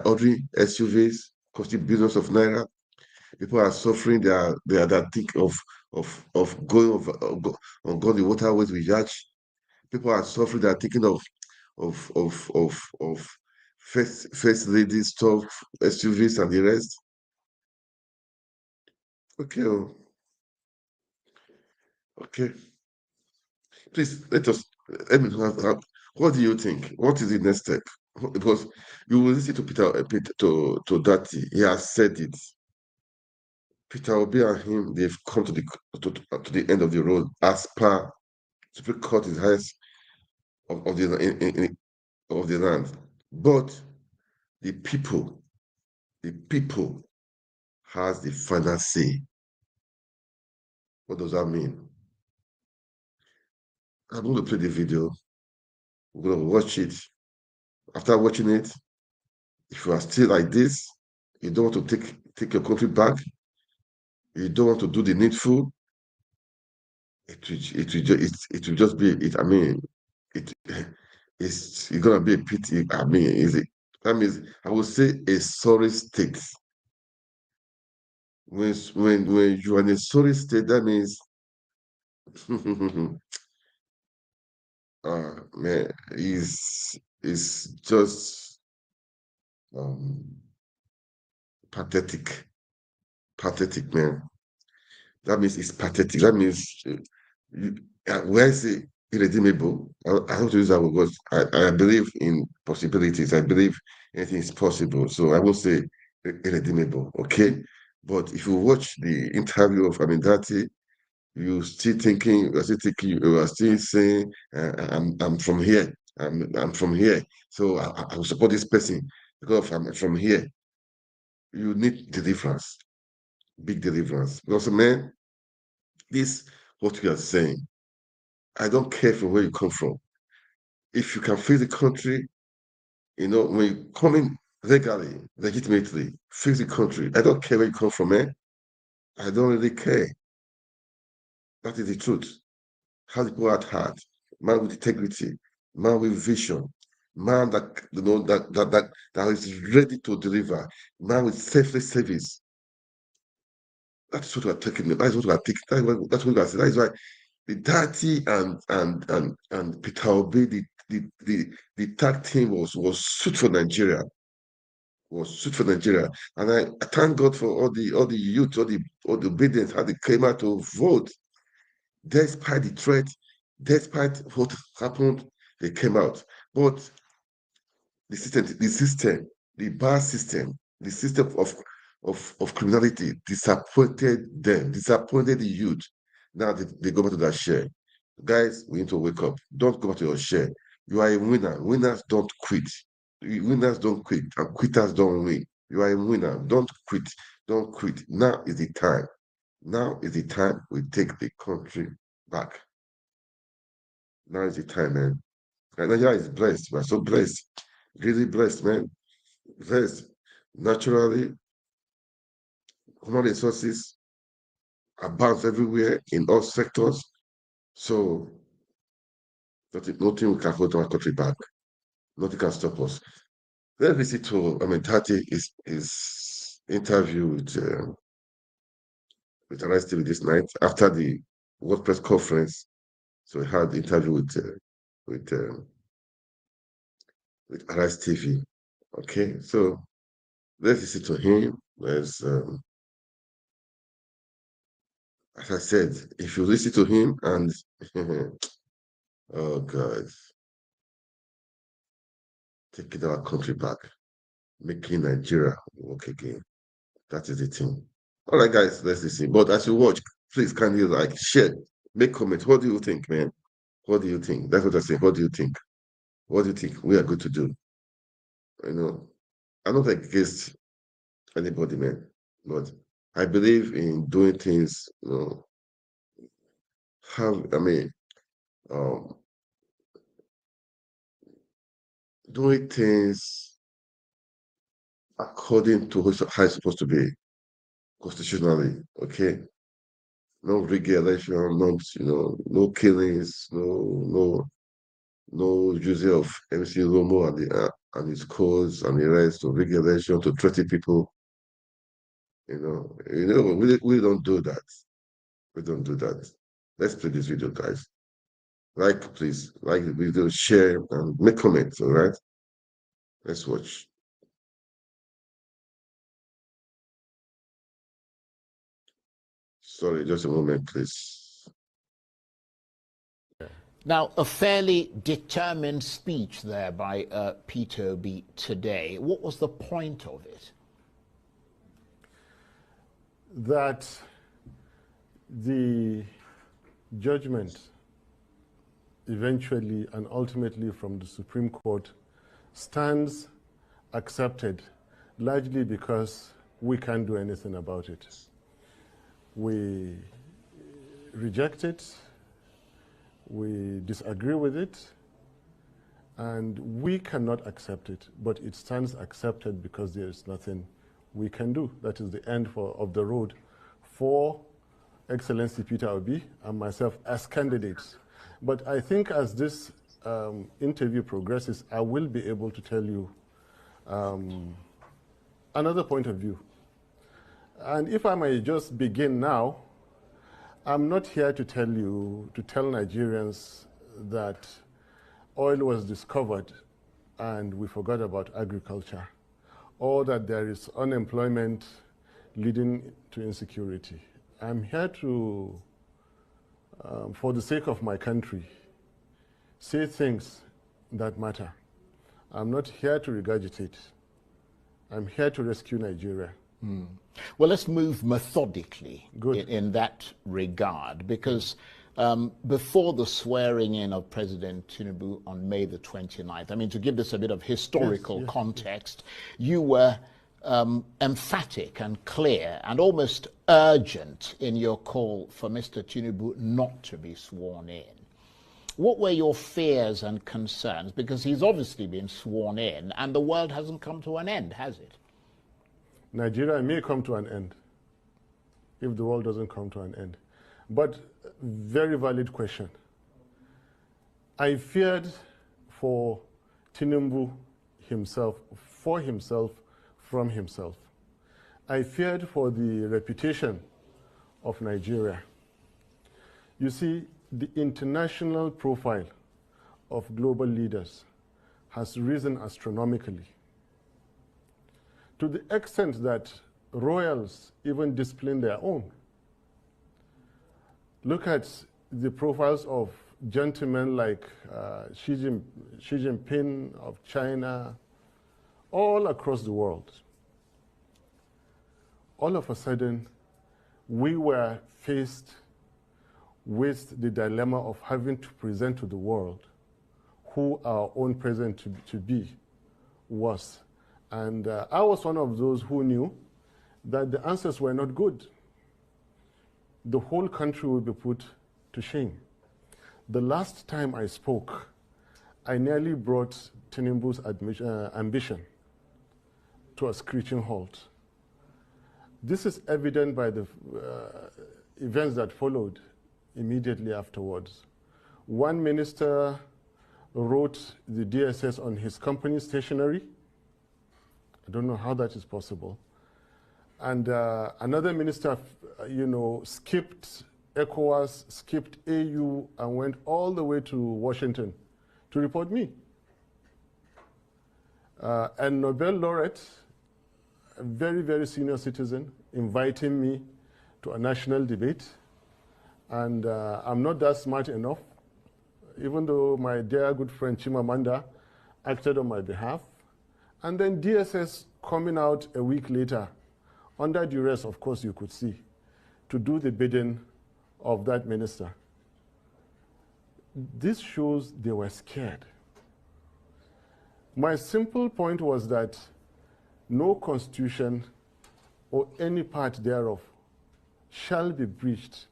ordering SUVs costing billions of naira. People are suffering. They are thinking of going over on going the waterways with yacht. People are suffering. They are thinking of first lady stuff, SUVs and the rest. Okay, okay. Please let me know what do you think? What is the next step? Because you will listen to Peter to Dati. He has said it. Peter Obi and him, they've come to the end of the road as per Supreme Court is highest of the land. But the people has the final say. What does that mean? I'm going to play the video. We're going to watch it. After watching it, if you are still like this, you don't want to take your country back, you don't want to do the needful, it will just be it. I mean, it it's gonna be a pity. I mean, is it? That means I would say a sorry state. When you are in a sorry state, that means man, is just um pathetic, pathetic, man. That means it's pathetic. That means when I say irredeemable, I have to use that word because I believe in possibilities. I believe anything is possible. So I will say irredeemable. Okay. But if you watch the interview of Amindati, you are still saying, I'm from here. I'm from here. So I will support this person because I'm from here. You need deliverance, big deliverance. Because man, this what we are saying. I don't care from where you come from. If you can fix the country, when you come in legally, legitimately, fix the country. I don't care where you come from, man. I don't really care. That is the truth. How the people at heart, man with integrity, man with vision, man that is ready to deliver, man with selfless service. That's what we're taking. That's what we're taking. That's what we're saying. That is why the Dathi and Peter Obi, the tag team was suit for Nigeria. Was suit for Nigeria. And I thank God for all the youth, all the obedience, how they came out to vote. Despite the threat, despite what happened, they came out. But the bar system, the system of criminality disappointed them, disappointed the youth. Now they go back to that share. Guys, we need to wake up. Don't go back to your share. You are a winner. Winners don't quit. Winners don't quit, and quitters don't win. You are a winner. Don't quit. Don't quit. Now is the time. Now is the time we take the country back. Now is the time, man. Nigeria is blessed. We're so blessed. Really blessed, man. Blessed. Naturally, human resources abound everywhere in all sectors. So nothing can hold our country back. Nothing can stop us. Let's listen to Ahmed Dathi his interview with Arise TV this night after the World Press Conference. So he had the interview with Arise TV. Okay, so let's listen to him. As I said, if you listen to him and oh God, taking our country back, making Nigeria work again. That is the thing. All right, guys, let's listen. But as you watch, please kindly like, share, make comments. What do you think, man? What do you think? That's what I say. What do you think? What do you think we are going to do? You know, I'm not against anybody, man, but I believe in doing things, um, doing things according to how it's supposed to be constitutionally, okay? No regulation, no killings, no using of MC Romo and his cause and the rest of regulation to threaten people. We don't do that. We don't do that. Let's play this video, guys. Please, like the video, share, and make comments, all right? Let's watch. Sorry, just a moment, please. Now, a fairly determined speech there by Peter Obi today. What was the point of it? That the judgment eventually and ultimately from the Supreme Court stands accepted, largely because we can't do anything about it. We reject it, we disagree with it, and we cannot accept it, but it stands accepted because there is nothing we can do. That is the end of the road for Excellency Peter Obi and myself as candidates. But I think as this interview progresses, I will be able to tell you another point of view. And if I may just begin now, I'm not here to tell Nigerians that oil was discovered and we forgot about agriculture, or that there is unemployment leading to insecurity. I'm here to, for the sake of my country, say things that matter. I'm not here to regurgitate. I'm here to rescue Nigeria. Well, let's move methodically in that regard, because before the swearing in of President Tinubu on May the 29th, I mean, to give this a bit of historical context, you were emphatic and clear and almost urgent in your call for Mr. Tinubu not to be sworn in. What were your fears and concerns? Because he's obviously been sworn in and the world hasn't come to an end, has it? Nigeria may come to an end if the world doesn't come to an end. But very valid question. I feared for Tinubu himself, for himself, from himself. I feared for the reputation of Nigeria. You see, the international profile of global leaders has risen astronomically, to the extent that royals even discipline their own. Look at the profiles of gentlemen like Xi Jinping of China, all across the world. All of a sudden, we were faced with the dilemma of having to present to the world who our own president to be was. And I was one of those who knew that the answers were not good. The whole country would be put to shame. The last time I spoke, I nearly brought Tinubu's ambition to a screeching halt. This is evident by the events that followed immediately afterwards. One minister wrote the DSS on his company stationery. I don't know how that is possible. And another minister, skipped ECOWAS, skipped AU, and went all the way to Washington to report me. And Nobel laureate, a very, very senior citizen, inviting me to a national debate. And I'm not that smart enough, even though my dear good friend Chimamanda acted on my behalf. And then DSS coming out a week later, under duress, of course, you could see, to do the bidding of that minister. This shows they were scared. My simple point was that no constitution or any part thereof shall be breached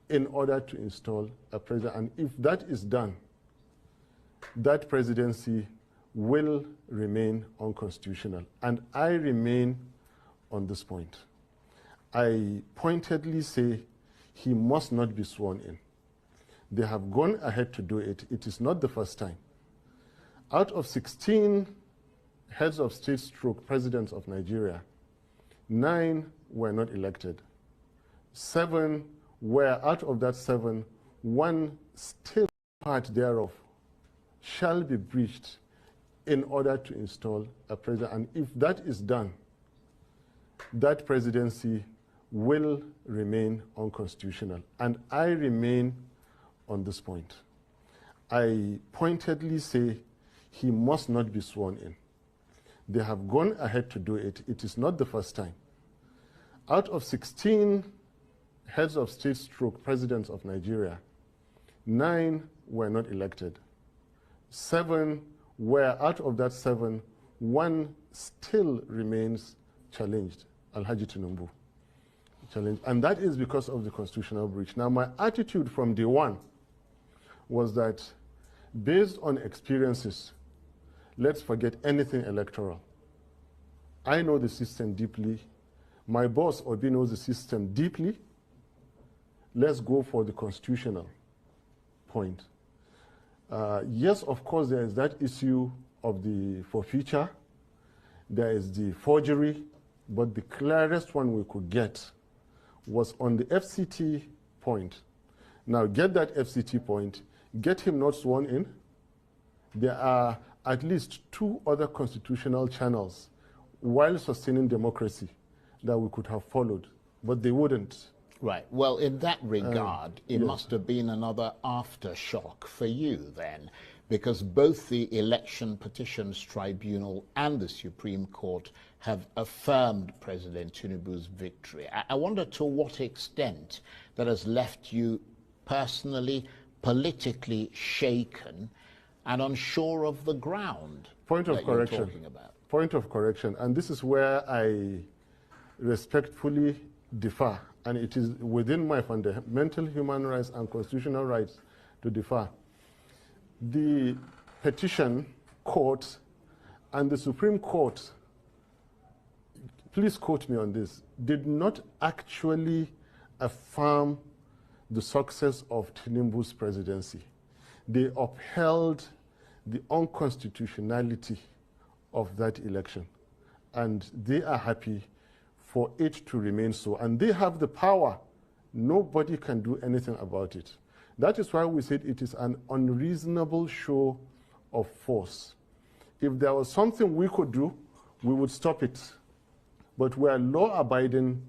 in order to install a president. And if that is done, that presidency will remain unconstitutional. And I remain on this point. I pointedly say he must not be sworn in. They have gone ahead to do it. It is not the first time. Out of 16 heads of state stroke presidents of Nigeria, 9 were not elected. 7 were, out of that 7, 1 still part thereof shall be breached in order to install a president. And if that is done, that presidency will remain unconstitutional. And I remain on this point. I pointedly say he must not be sworn in. They have gone ahead to do it. It is not the first time. Out of 16 heads of state stroke presidents of Nigeria, 9 were not elected. 7 were, out of that 7, 1 still remains challenged, Alhaji Tinubu. Challenged. And that is because of the constitutional breach. Now, my attitude from day one was that, based on experiences, let's forget anything electoral. I know the system deeply. My boss, Obi, knows the system deeply. Let's go for the constitutional point. Yes, of course, there is that issue of the forfeiture. There is the forgery. But the clearest one we could get was on the FCT point. Now, get that FCT point, get him not sworn in. There are at least 2 other constitutional channels while sustaining democracy that we could have followed, but they wouldn't. Right. Well, in that regard, it must have been another aftershock for you then, because both the Election Petitions Tribunal and the Supreme Court have affirmed President Tinubu's victory. I wonder to what extent that has left you personally, politically shaken and unsure of the ground. Point of correction. You're talking about. Point of correction. And this is where I respectfully differ. And it is within my fundamental human rights and constitutional rights to differ. The petition court and the Supreme Court, please quote me on this, did not actually affirm the success of Tinubu's presidency. They upheld the unconstitutionality of that election. And they are happy for it to remain so. And they have the power Nobody can do anything about it. That is why we said it is an unreasonable show of force. If there was something we could do, we would stop it. But we are law-abiding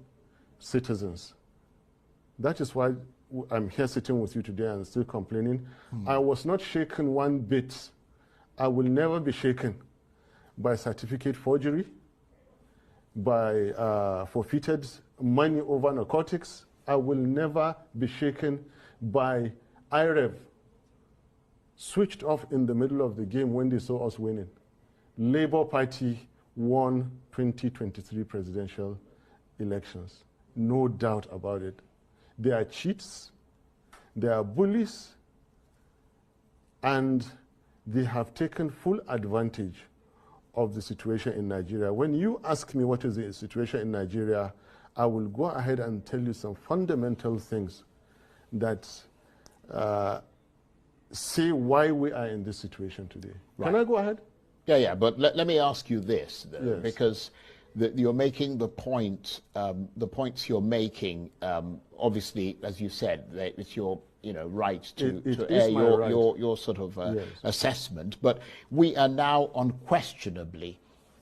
citizens. That is why I'm here sitting with you today and still complaining. I was not shaken one bit. I will never be shaken by certificate forgery, by forfeited money over narcotics. I will never be shaken by IREV switched off in the middle of the game when they saw us winning. Labour Party won 2023 presidential elections. No doubt about it. They are cheats, they are bullies, and they have taken full advantage of the situation in Nigeria. When you ask me what is the situation in Nigeria, I will go ahead and tell you some fundamental things that say why we are in this situation today. Right. Can I go ahead? Yeah, but let me ask you this, though, yes. Because you're making the point, the points you're making, obviously, as you said, it's your right to air your sort of yes. assessment, but we are now unquestionably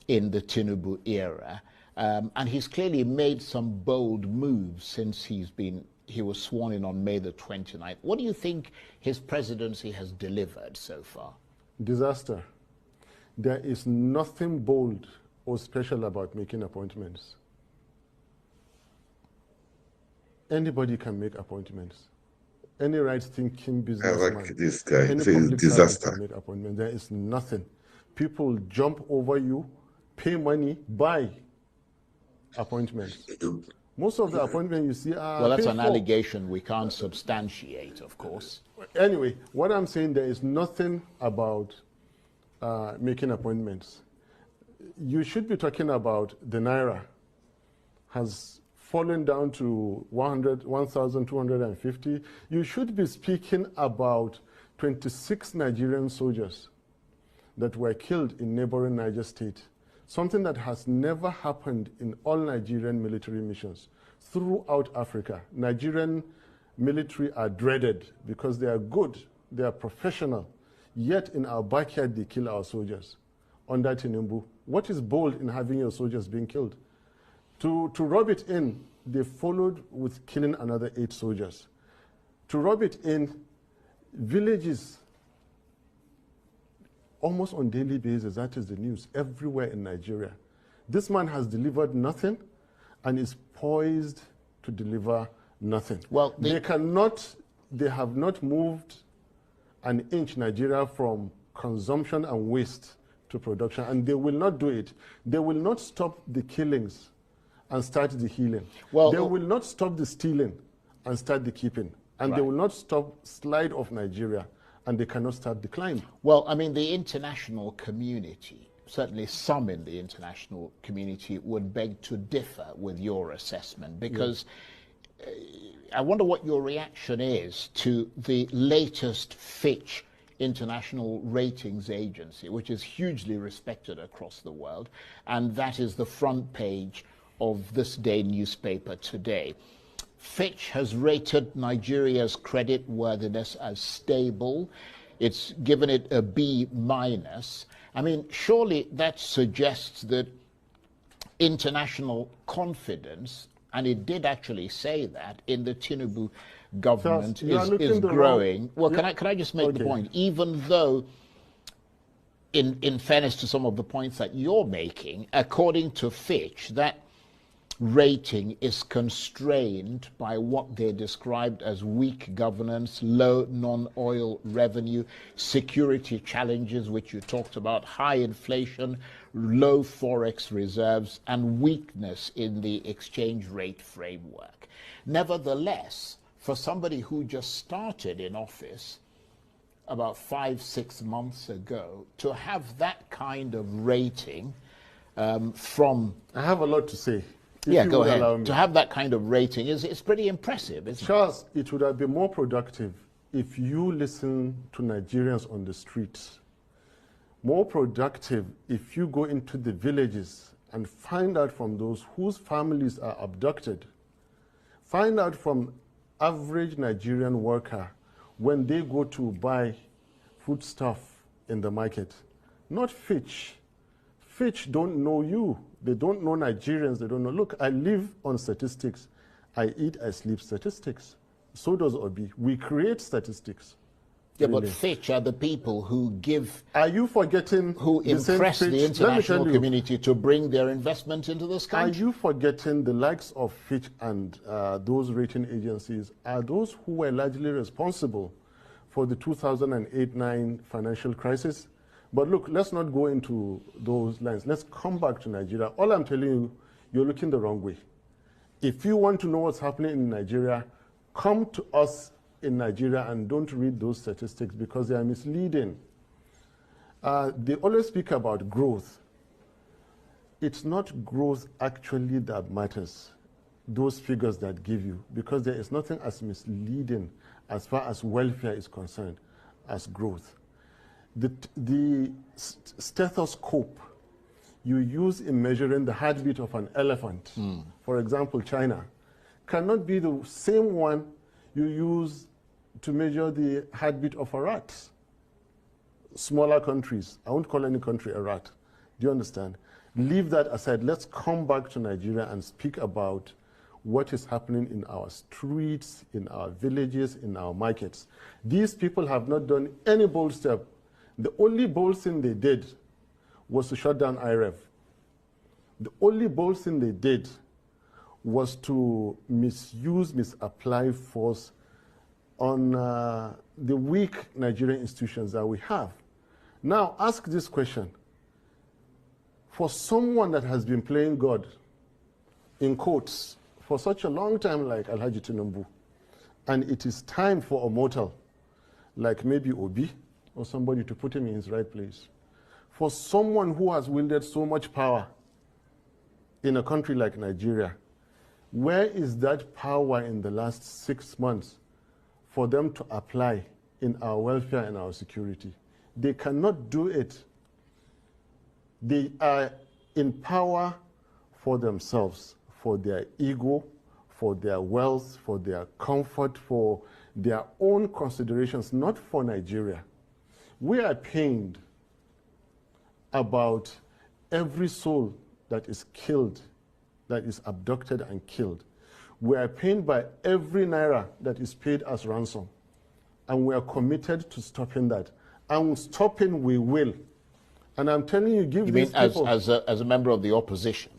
in the Tinubu era, and he's clearly made some bold moves since he was sworn in on May the 29th. What do you think his presidency has delivered so far? Disaster. There is nothing bold or special about making appointments. Anybody can make appointments. Any right-thinking businessman, like this guy. any public servant can make appointments. There is nothing. People jump over you, pay money, buy appointments. Most of the appointments you see are well, that's an allegation we can't substantiate, of course. Anyway, what I'm saying, there is nothing about making appointments. You should be talking about the Naira has fallen down to 1,250. You should be speaking about 26 Nigerian soldiers that were killed in neighboring Niger State, something that has never happened in all Nigerian military missions throughout Africa. Nigerian military are dreaded because they are good, they are professional, yet in our backyard they kill our soldiers under Tinubu. What is bold in having your soldiers being killed? To rub it in, they followed with killing another 8 soldiers. To rub it in, villages, almost on daily basis, that is the news, everywhere in Nigeria. This man has delivered nothing and is poised to deliver nothing. Well, they have not moved an inch Nigeria from consumption and waste to production, and they will not do it. They will not stop the killings and start the healing. Well, they will not stop the stealing and start the keeping. And right. They will not stop slide of Nigeria, and they cannot start the climb. Well, I mean, the international community, certainly some in the international community, would beg to differ with your assessment, because I wonder what your reaction is to the latest Fitch international ratings agency, which is hugely respected across the world, and that is the front page of this day newspaper today. Fitch has rated Nigeria's credit worthiness as stable. It's given it a B-. I mean, surely that suggests that international confidence, and it did actually say that, in the Tinubu government is growing. Well, can I just make the point? Even though, in fairness to some of the points that you're making, according to Fitch, that rating is constrained by what they described as weak governance, low non-oil revenue, security challenges, which you talked about, high inflation, low forex reserves, and weakness in the exchange rate framework. Nevertheless, for somebody who just started in office about 5-6 months ago, to have that kind of rating from... I have a lot to say. Yeah, go ahead. To have that kind of rating it's pretty impressive, isn't it? Charles, it would have been more productive if you listen to Nigerians on the streets. More productive if you go into the villages and find out from those whose families are abducted. Find out from average Nigerian worker when they go to buy foodstuff in the market. Not Fitch. Fitch don't know you. They don't know Nigerians. They don't know. Look, I live on statistics. I eat, I sleep statistics. So does Obi. We create statistics. Yeah, really. But Fitch are the people who give... Are you forgetting... Who impress the international community to bring their investment into this country? Are you forgetting the likes of Fitch and those rating agencies are those who were largely responsible for the 2008-9 financial crisis? But look, let's not go into those lines. Let's come back to Nigeria. All I'm telling you, you're looking the wrong way. If you want to know what's happening in Nigeria, come to us in Nigeria and don't read those statistics because they are misleading. They always speak about growth. It's not growth actually that matters, those figures that give you, because there is nothing as misleading as far as welfare is concerned as growth. The stethoscope you use in measuring the heartbeat of an elephant, for example, China, cannot be the same one you use to measure the heartbeat of a rat. Smaller countries, I won't call any country a rat. Do you understand? Leave that aside. Let's come back to Nigeria and speak about what is happening in our streets, in our villages, in our markets. These people have not done any bold step. The only bold thing they did was to shut down IREV. The only bold thing they did was to misapply force on the weak Nigerian institutions that we have. Now, ask this question. For someone that has been playing God, in quotes, for such a long time like Alhaji Tinubu, and it is time for a mortal, like maybe Obi, or somebody to put him in his right place. For someone who has wielded so much power in a country like Nigeria, where is that power in the last 6 months for them to apply in our welfare and our security? They cannot do it. They are in power for themselves, for their ego, for their wealth, for their comfort, for their own considerations, not for Nigeria. We are pained about every soul that is killed, that is abducted and killed. We are pained by every naira that is paid as ransom. And we are committed to stopping that. And stopping we will. And I'm telling you, give these people... as a member of the opposition?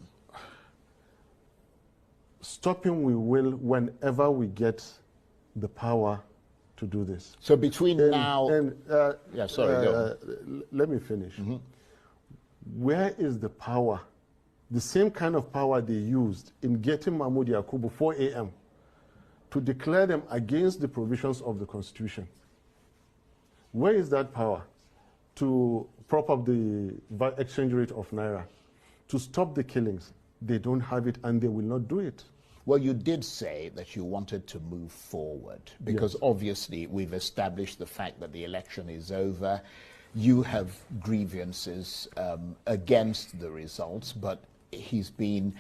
Stopping we will whenever we get the power to do this. So between now... yeah, sorry, go. Let me finish. Where is the power, the same kind of power they used in getting Mahmoud Yakubu 4 a.m. to declare them against the provisions of the Constitution? Where is that power to prop up the exchange rate of Naira, to stop the killings? They don't have it and they will not do it. Well, you did say that you wanted to move forward because obviously we've established the fact that the election is over. You have grievances against the results, but he's been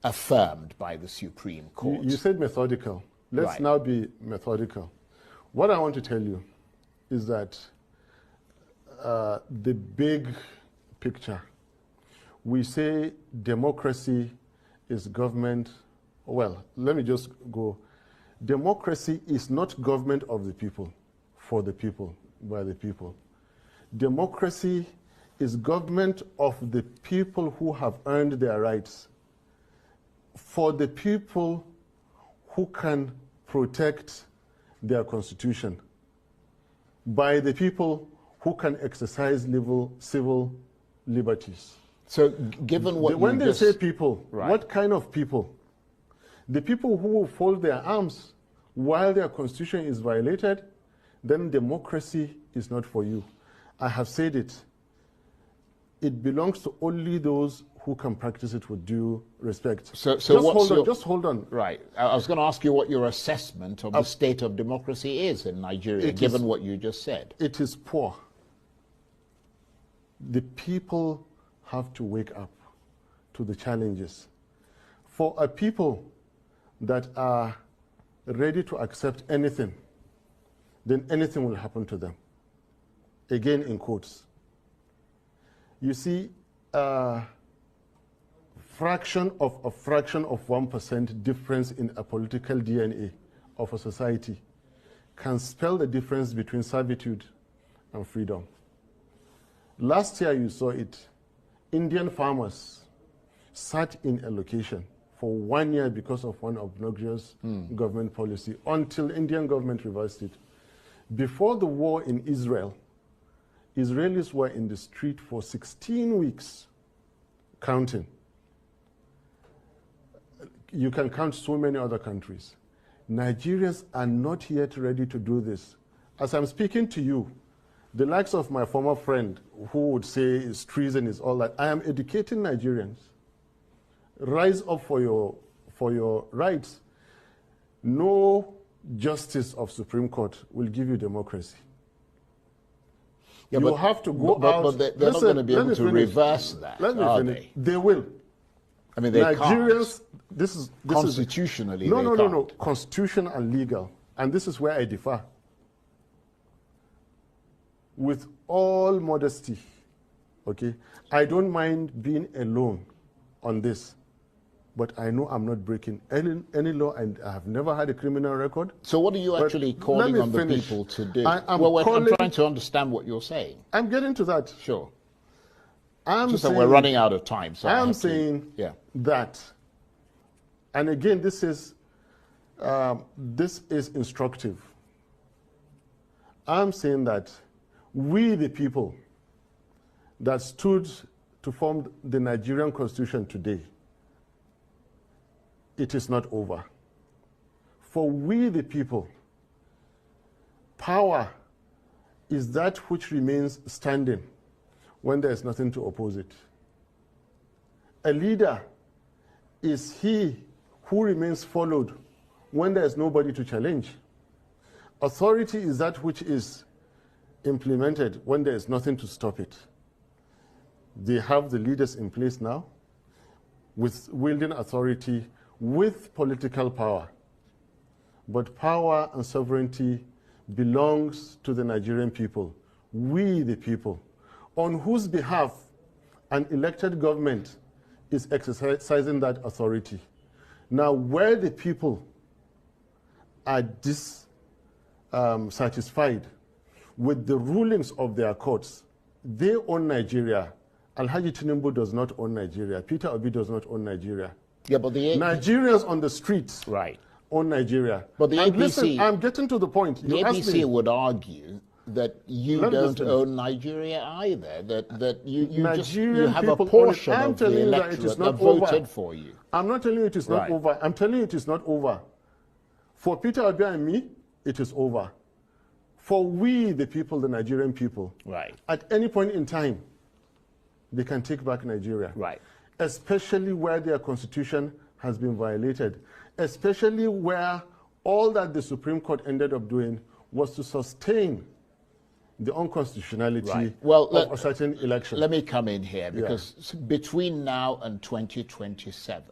affirmed by the Supreme Court. You said methodical. Let's now be methodical. What I want to tell you is that the big picture, we say democracy is government. Well, let me just go. Democracy is not government of the people, for the people, by the people. Democracy is government of the people who have earned their rights, for the people who can protect their constitution, by the people who can exercise civil liberties. So given what when they say people, what kind of people? The people who will fold their arms while their constitution is violated, then democracy is not for you. I have said it. It belongs to only those who can practice it with due respect. So just hold on. Right. I was going to ask you what your assessment of the state of democracy is in Nigeria, given what you just said. It is poor. The people have to wake up to the challenges. For a people that are ready to accept anything, then anything will happen to them. Again, in quotes. You see, a fraction of 1% difference in a political DNA of a society can spell the difference between servitude and freedom. Last year you saw it. Indian farmers sat in a location for 1 year because of one obnoxious government policy until Indian government reversed it. Before the war in Israel, Israelis were in the street for 16 weeks, counting. You can count so many other countries. Nigerians are not yet ready to do this. As I'm speaking to you, the likes of my former friend who would say it's treason, is all that, I am educating Nigerians. Rise up for your rights. No justice of Supreme Court will give you democracy. Yeah, you have to go out. But they're not going to be able to reverse that, are they? They will. I mean, they Nigerians, can't. This is Constitutionally, no. Constitution and legal. And this is where I differ. With all modesty, okay, I don't mind being alone on this. But I know I'm not breaking any law, and I have never had a criminal record. So what are you actually calling on the people to do? I'm trying to understand what you're saying. I'm getting to that. Sure. Just that we're running out of time. So I'm saying that, and again, this is instructive. I'm saying that we, the people that stood to form the Nigerian Constitution today, it is not over. For we, the people, power is that which remains standing when there is nothing to oppose it. A leader is he who remains followed when there is nobody to challenge. Authority is that which is implemented when there is nothing to stop it. They have the leaders in place now with wielding authority with political power. But power and sovereignty belongs to the Nigerian people, we the people, on whose behalf an elected government is exercising that authority. Now, where the people are dissatisfied with the rulings of their courts, they own Nigeria. Alhaji Tinubu does not own Nigeria. Peter Obi does not own Nigeria. Yeah, but the Nigerians on the streets own Nigeria. But the APC, listen, I'm getting to the point. The APC would argue that you don't own Nigeria either. That you have a portion of the electorate that voted for you. I'm not telling you it is not over. I'm telling you it is not over. For Peter Obi and me, it is over. For we, the people, the Nigerian people, at any point in time, they can take back Nigeria. Especially where their constitution has been violated. Especially where all that the Supreme Court ended up doing was to sustain the unconstitutionality of a certain election. Let me come in here, because between now and 2027,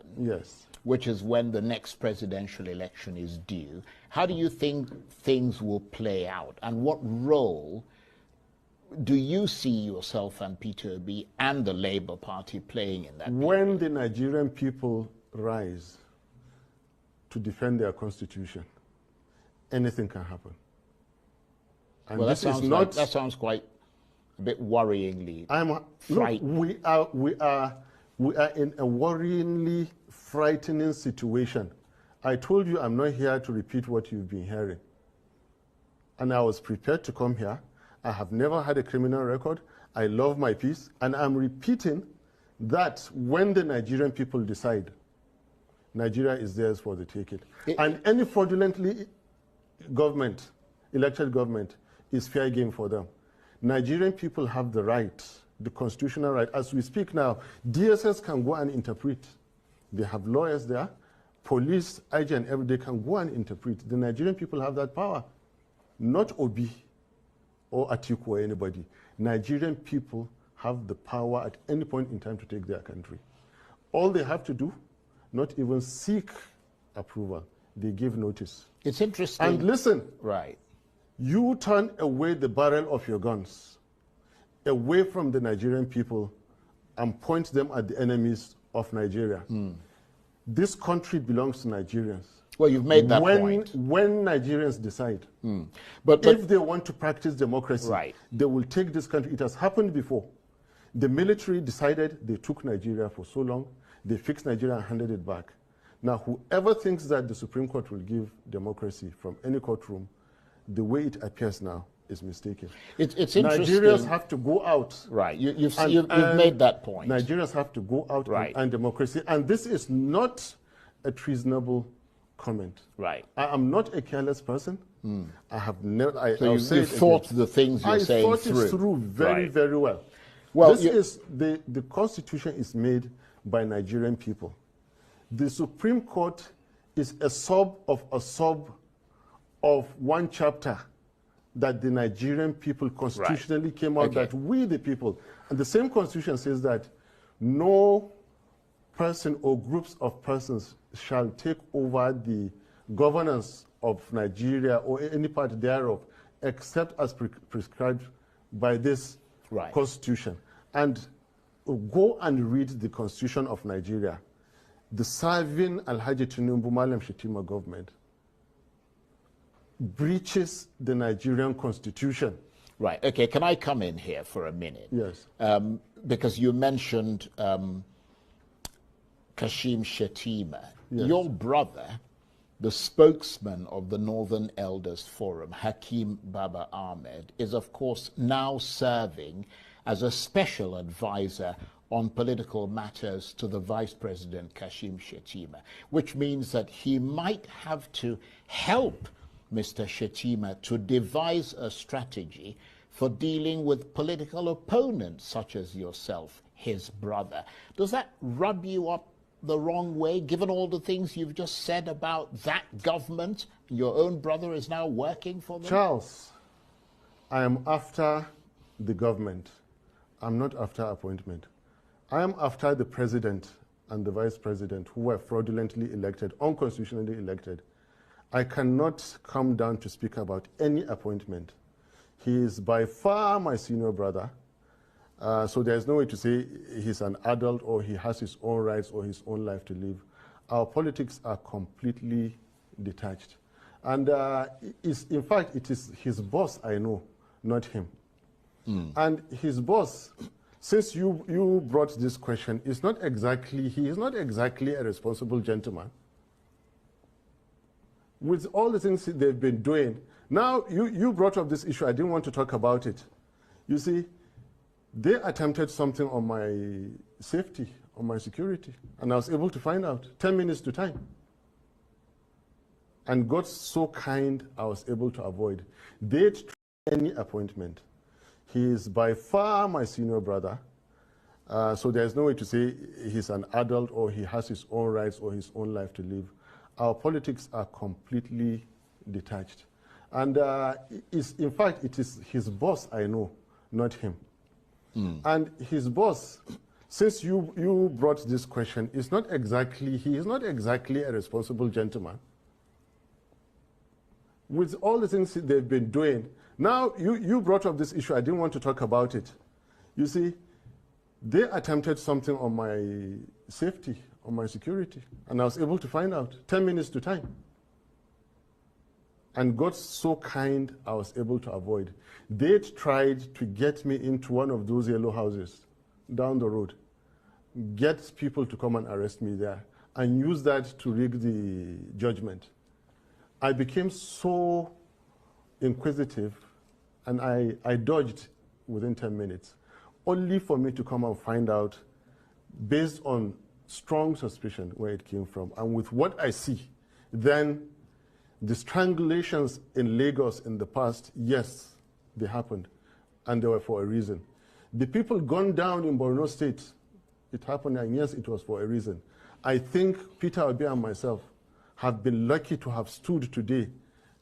which is when the next presidential election is due, how do you think things will play out? And what role do you see yourself and Peter Obi and the Labour Party playing in that? When the Nigerian people rise to defend their constitution, anything can happen. And well, that sounds quite a bit worryingly frightening. We are in a worryingly frightening situation. I told you I'm not here to repeat what you've been hearing. And I was prepared to come here. I have never had a criminal record. I love my peace. And I'm repeating that when the Nigerian people decide, Nigeria is theirs for the taking. And any fraudulently elected government, is fair game for them. Nigerian people have the right, the constitutional right. As we speak now, DSS can go and interpret. They have lawyers there. Police, IG, and everybody can go and interpret. The Nigerian people have that power. Not Obi or Atiku or anybody. Nigerian people have the power at any point in time to take their country. All they have to do, not even seek approval. they give notice. It's interesting. And listen, right. You turn away the barrel of your guns, away from the Nigerian people, and point them at the enemies of Nigeria. This country belongs to Nigerians. Well, you've made that point. When Nigerians decide, but if they want to practice democracy, right, they will take this country. It has happened before. The military decided, they took Nigeria for so long, they fixed Nigeria and handed it back. Now, whoever thinks that the Supreme Court will give democracy from any courtroom, the way it appears now is mistaken. It's interesting. Nigerians have to go out. Right, you've made that point. Nigerians have to go out and democracy. And this is not a treasonable comment. Right. I am not a careless person. I have never. So you've thought the things you're saying through. I thought it through very, very well. Well, this is the Constitution is made by Nigerian people. The Supreme Court is a sub of one chapter that the Nigerian people constitutionally came out that we the people, and the same Constitution says that no person or groups of persons shall take over the governance of Nigeria or any part thereof except as prescribed by this Constitution. And go and read the Constitution of Nigeria. The serving Alhaji Tinubu Malam Shetima government breaches the Nigerian Constitution. Right. Okay. Can I come in here for a minute? Yes. Because you mentioned Kashim Shettima. Yes. Your brother, the spokesman of the Northern Elders Forum, Hakeem Baba Ahmed, is of course now serving as a special advisor on political matters to the Vice President Kashim Shettima, which means that he might have to help Mr. Shettima to devise a strategy for dealing with political opponents such as yourself, his brother. Does that rub you up the wrong way, given all the things you've just said about that government? Your own brother is now working for them? Charles, I am after the government. I'm not after appointment. I am after the president and the vice president who were fraudulently elected, unconstitutionally elected. I cannot come down to speak about any appointment. He is by far my senior brother, so there's no way to say he's an adult or he has his own rights or his own life to live. Our politics are completely detached. And in fact, it is his boss I know, not him. And his boss, since you brought this question, he is not exactly a responsible gentleman. With all the things they've been doing, now you brought up this issue, I didn't want to talk about it. You see, they attempted something on my safety, on my security, and I was able to find out 10 minutes to time. And God so kind, I was able to avoid. They tried any appointment. He is by far my senior brother, so there's no way to say he's an adult or he has his own rights or his own life to live. Our politics are completely detached. And in fact, it is his boss I know, not him. And his boss, since you brought this question, he is not exactly a responsible gentleman. With all the things they've been doing, now you brought up this issue, I didn't want to talk about it. You see, they attempted something on my safety, on my security, and I was able to find out 10 minutes to time. And God so kind, I was able to avoid. They tried to get me into one of those yellow houses down the road, get people to come and arrest me there, and use that to rig the judgment. I became so inquisitive, and I dodged within 10 minutes, only for me to come and find out, based on strong suspicion, where it came from. And with what I see, then the strangulations in Lagos in the past, yes, they happened, and they were for a reason. The people gunned down in Borno State, it happened, and yes, it was for a reason. I think Peter Obi and myself have been lucky to have stood today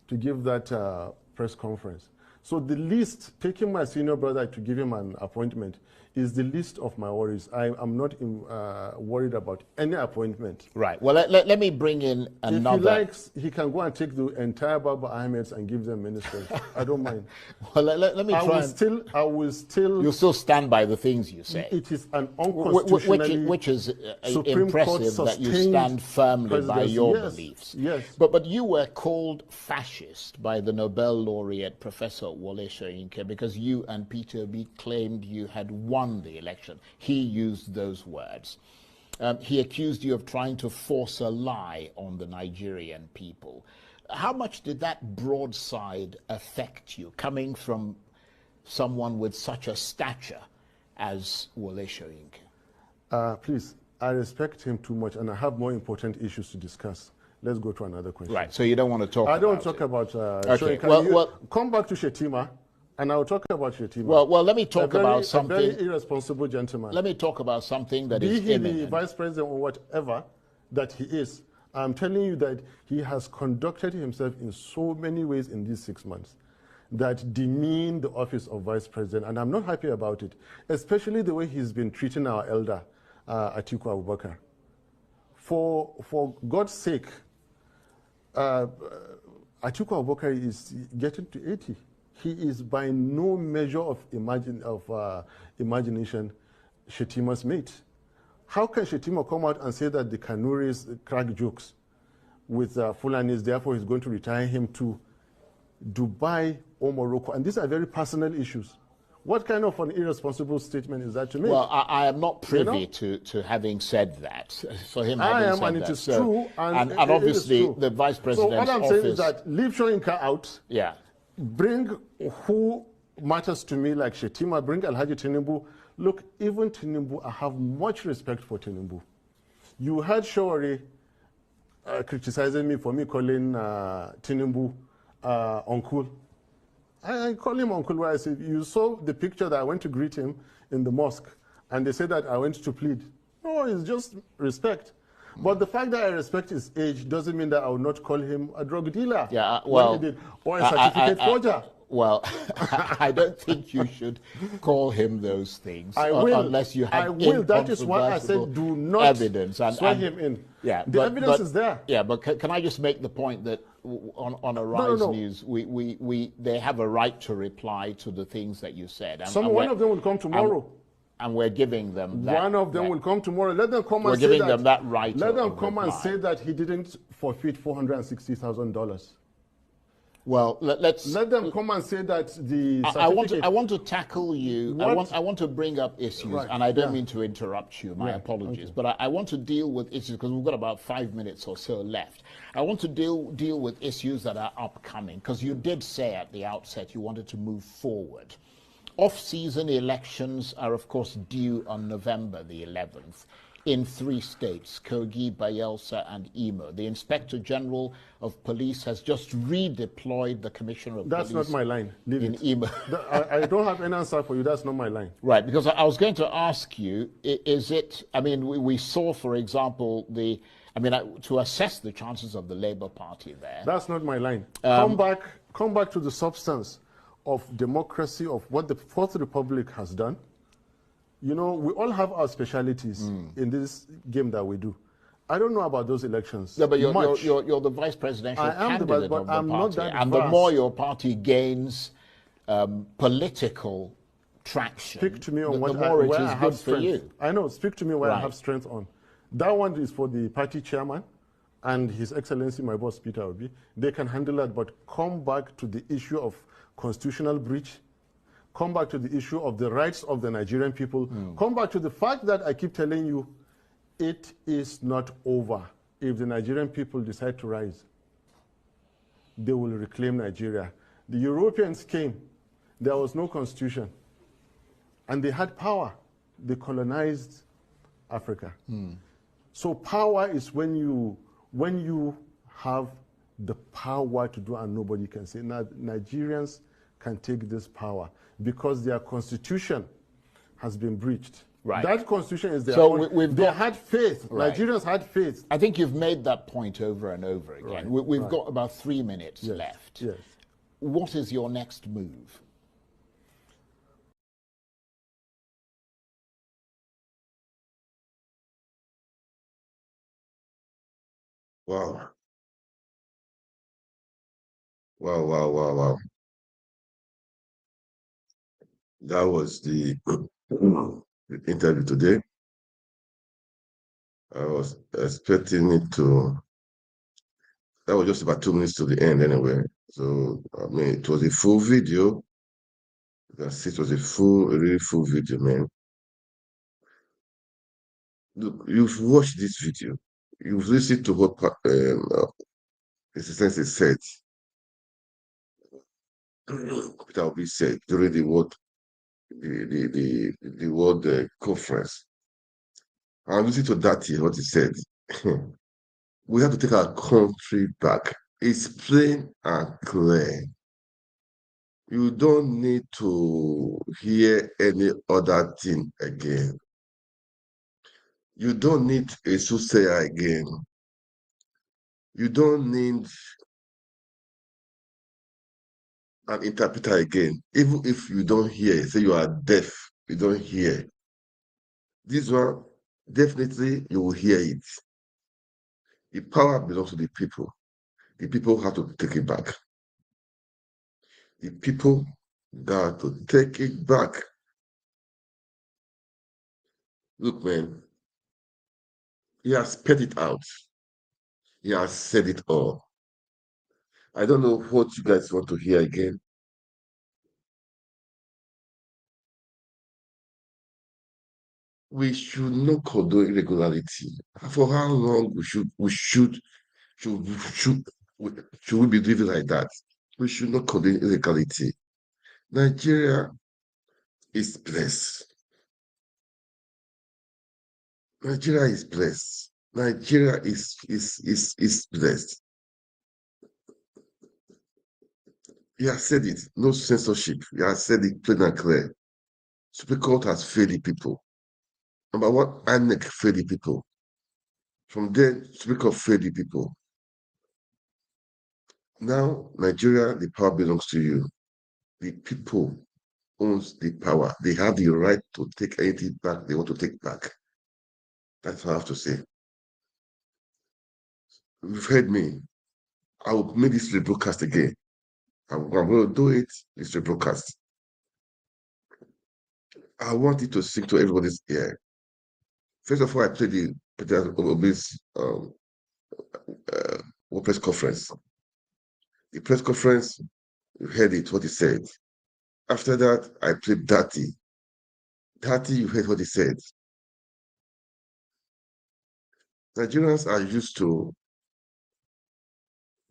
to give that press conference. So the least, taking my senior brother to give him an appointment, is the least of my worries. I'm not worried about any appointment. Right. Well, let me bring in another. If he likes, he can go and take the entire Baba Ahmeds and give them ministers. I don't mind. Well, let me try. I will still. You'll still stand by the things you say. It is an unconstitutional. Which is impressive that you stand firmly by your beliefs. Yes. But you were called fascist by the Nobel laureate Professor Wole Soyinka because you and Peter Obi claimed you had won the election. He used those words. He accused you of trying to force a lie on the Nigerian people. How much did that broadside affect you, coming from someone with such a stature as Wole Soyinka? Please, I respect him too much, and I have more important issues to discuss. Let's go to another question. Right, so you don't want to talk about it? I don't talk about okay. Soyinka. Well, come back to Shetima. And I'll talk about Shetima. Well, let me talk about something. A very irresponsible gentleman. Let me talk about something that is imminent. Be he the vice president or whatever that he is, I'm telling you that he has conducted himself in so many ways in these 6 months that demean the office of vice president, and I'm not happy about it, especially the way he's been treating our elder, Atiku Abubakar. For God's sake, Atiku Abubakar is getting to 80. He is by no measure of imagination Shetima's mate. How can Shetima come out and say that the Kanuris crack jokes with Fulanis, therefore he's going to retire him to Dubai or Morocco? And these are very personal issues. What kind of an irresponsible statement is that to make? Well, I am not privy to having said that. For him having said and that. It is true. And obviously the vice president's office. So what I'm saying is that leave Soyinka out. Yeah. Bring who matters to me like Shetima, bring Alhaji Tinubu. Look, even Tinubu, I have much respect for Tinubu. You heard Shawari criticizing me for me calling Tinubu uncle. I call him uncle where I said, you saw the picture that I went to greet him in the mosque, and they said that I went to plead. No, it's just respect. But the fact that I respect his age doesn't mean that I will not call him a drug dealer. Yeah, well, or a certificate forger. Well, I don't think you should call him those things unless you have incontrovertible That is why I said do not evidence and swear him in. Yeah, the evidence is there. Yeah, but can I just make the point that on Arise News, they have a right to reply to the things that you said. One of them will come tomorrow. And we're giving them that. One of them will come tomorrow. Let them come and say that. We're giving them that right. Let them come and say that he didn't forfeit $460,000. Well, let them come and say that the I want to tackle you. I want to bring up issues, right. And I don't mean to interrupt you. My apologies, okay. But I want to deal with issues because we've got about 5 minutes or so left. I want to deal with issues that are upcoming because you did say at the outset you wanted to move forward. Off-season elections are, of course, due on November the 11th in 3 states, Kogi, Bayelsa, and Imo. The Inspector General of Police has just redeployed the Commissioner of Police. That's not my line. Leave in it. Imo. I don't have any answer for you. That's not my line. Right, because I was going to ask you, is it, I mean, we saw, for example, to assess the chances of the Labour Party there. That's not my line. Come back to the substance of democracy, of what the Fourth Republic has done. You know, we all have our specialities in this game that we do. I don't know about those elections. Yeah, but you're the vice presidential candidate of the party. Not that and vast. The more your party gains political traction, speak to me on the more it is good for you. I know, speak to me where I have strength on. That one is for the party chairman and His Excellency, my boss, Peter Obi. They can handle that, but come back to the issue of constitutional breach. Come back to the issue of the rights of the Nigerian people. Come back to the fact that I keep telling you, it is not over. If the Nigerian people decide to rise, they will reclaim Nigeria. The Europeans came, there was no constitution, and they had power. They colonized Africa. So power is when you have the power to do and nobody can say. Now, Nigerians can take this power because their constitution has been breached. Right. That constitution is their own. They had faith. Right. Nigerians had faith. I think you've made that point over and over again. Right. We've got about 3 minutes left. Yes. What is your next move? Wow. Wow, wow, wow, wow. That was the interview today. I was expecting it to, that was just about 2 minutes to the end anyway. So, I mean, it was a full video. You can see it was a really full video, man. Look, you've watched this video. You've listened to what His Excellency said. Peter Obi said during the world conference. I listened to Dathi, what he said. We have to take our country back. It's plain and clear. You don't need to hear any other thing again. You don't need a soothsayer again. You don't need an interpreter again. Even if you don't hear, say you are deaf, you don't hear. This one, definitely you will hear it. The power belongs to the people. The people have to take it back. The people got to take it back. Look, man, he has spit it out. He has said it all. I don't know what you guys want to hear again. We should not condone irregularity. For how long should, should, should we be living like that? We should not condone illegality. Nigeria is blessed. Nigeria is blessed. Nigeria is blessed. He has said it. No censorship. He has said it plain and clear. Supreme Court has failed the people. Number one, INEC failed the people. From then, Supreme Court failed the people. Now, Nigeria, the power belongs to you. The people owns the power. They have the right to take anything back they want to take back. That's what I have to say. You've heard me. I will make this rebroadcast again. I'm going to do it. This rebroadcast. I want it to sink to everybody's ear. First of all, I played the President Obi's press conference. The press conference, you heard it, what he said. After that, I played Dathi. Dathi, you heard what he said. Nigerians are used to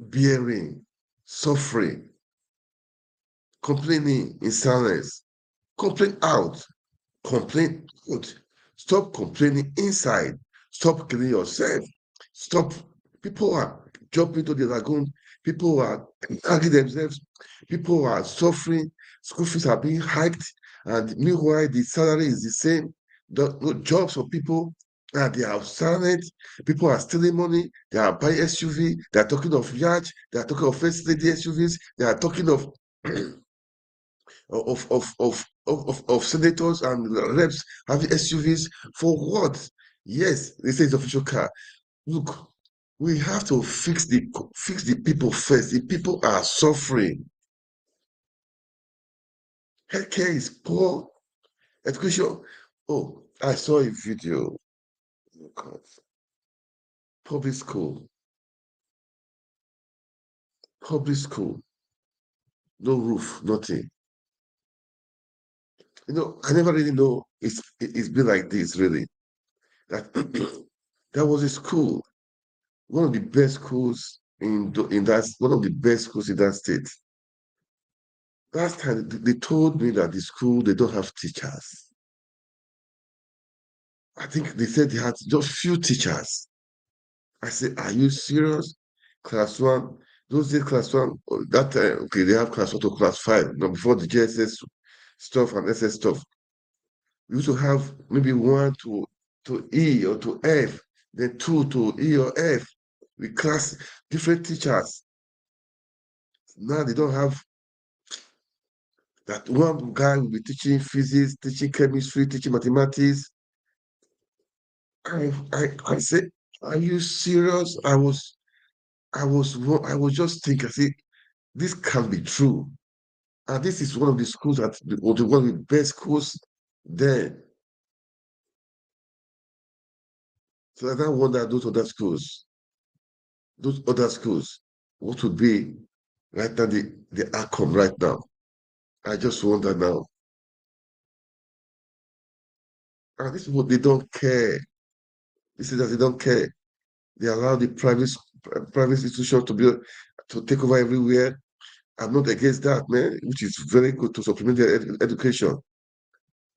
bearing, suffering, complaining in silence. Complain out. Complain out. Stop complaining inside. Stop killing yourself. Stop. People are jumping into the lagoon. People are hanging themselves. People are suffering. School fees are being hiked. And meanwhile, the salary is the same. The jobs for people, they are silent. People are stealing money. They are buying SUV. They are talking of yacht. They are talking of first lady SUVs. They are talking of of senators and reps having SUVs for what? Yes, they say it's official car. Look, we have to fix the people first. The people are suffering. Healthcare is poor. Education. Oh, I saw a video. Oh God. Public school. Public school. No roof, nothing. I never really know it's been like this, really. That there was a school, one of the best schools in that, one of the best schools in that state. Last time they told me that the school they don't have teachers. I think they said they had just few teachers. I said, "Are you serious?" Class one, those days class one, that time okay, they have class one to class five. Before the JSS stuff and SS stuff, we used to have maybe one to E or to F, then two to E or F. We class different teachers. Now they don't have that. One guy will be teaching physics, teaching chemistry, teaching mathematics. I said, are you serious? I was I was just thinking, I see, this can't be true. And this is one of the schools that was one of the best schools there. So I now wonder those other schools, what would be right now the outcome right now? I just wonder now. And these people, they don't care. This is that they don't care. They allow the private institutions to take over everywhere. I'm not against that, man, which is very good to supplement their education.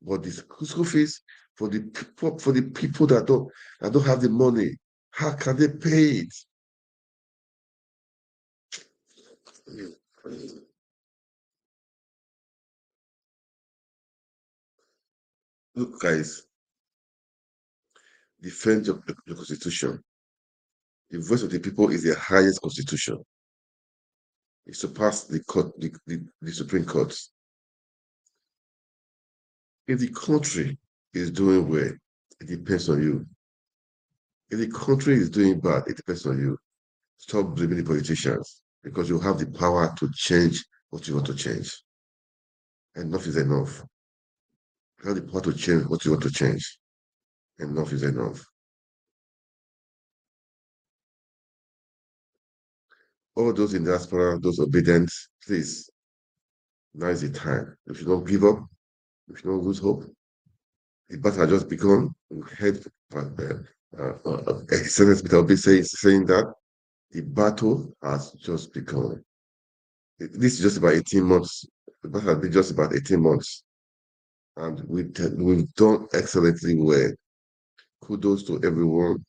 But the school fees for the people that don't have the money, how can they pay it? Look, guys, defend your constitution. The voice of the people is the highest constitution. It surpassed the court, the Supreme Court. If the country is doing well, it depends on you. If the country is doing bad, it depends on you. Stop blaming the politicians because you have the power to change what you want to change. Enough is enough. You have the power to change what you want to change. Enough is enough. All those in diaspora, those obedient, please, now is the time. If you don't give up, if you don't lose hope, the battle has just begun. We heard Senator Peter Obi saying that the battle has just begun. This is just about 18 months. The battle has been just about 18 months. And we've done excellently well. Kudos to everyone,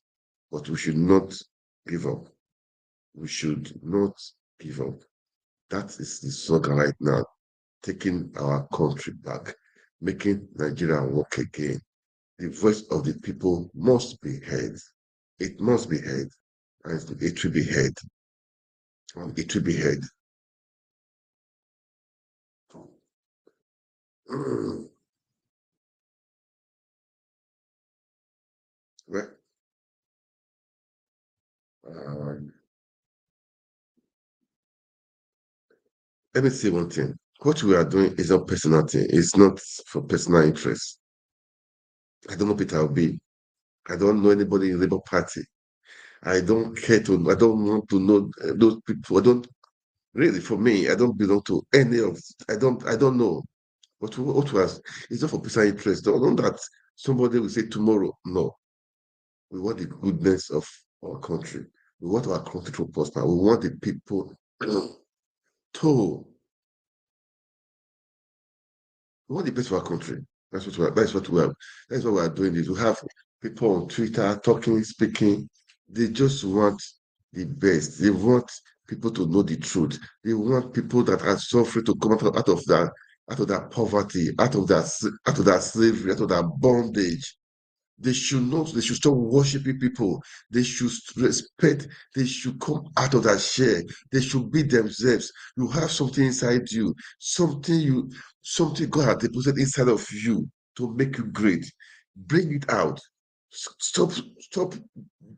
but we should not give up. We should not give up. That is the slogan right now, taking our country back, making Nigeria work again. The voice of the people must be heard. It must be heard. And it will be heard. It will be heard. Well, let me say one thing. What we are doing is not personal thing. It's not for personal interest. I don't know Peter Obi. I don't know anybody in the Labour Party. I don't care to. I don't want to know those people. I don't really. For me, I don't belong to any of. I don't. I don't know. What was? It's not for personal interest. Don't know that somebody will say tomorrow. No, we want the goodness of our country. We want our country to prosper. We want the people to. We want the best for our country. That's what we are. That's what we are doing. This. We have people on Twitter talking, speaking. They just want the best. They want people to know the truth. They want people that are suffering to come out of that poverty, out of that slavery, out of that bondage. They should stop worshiping people. They should respect, they should come out of that share. They should be themselves. You have something inside you, something God has deposited inside of you to make you great. Bring it out. Stop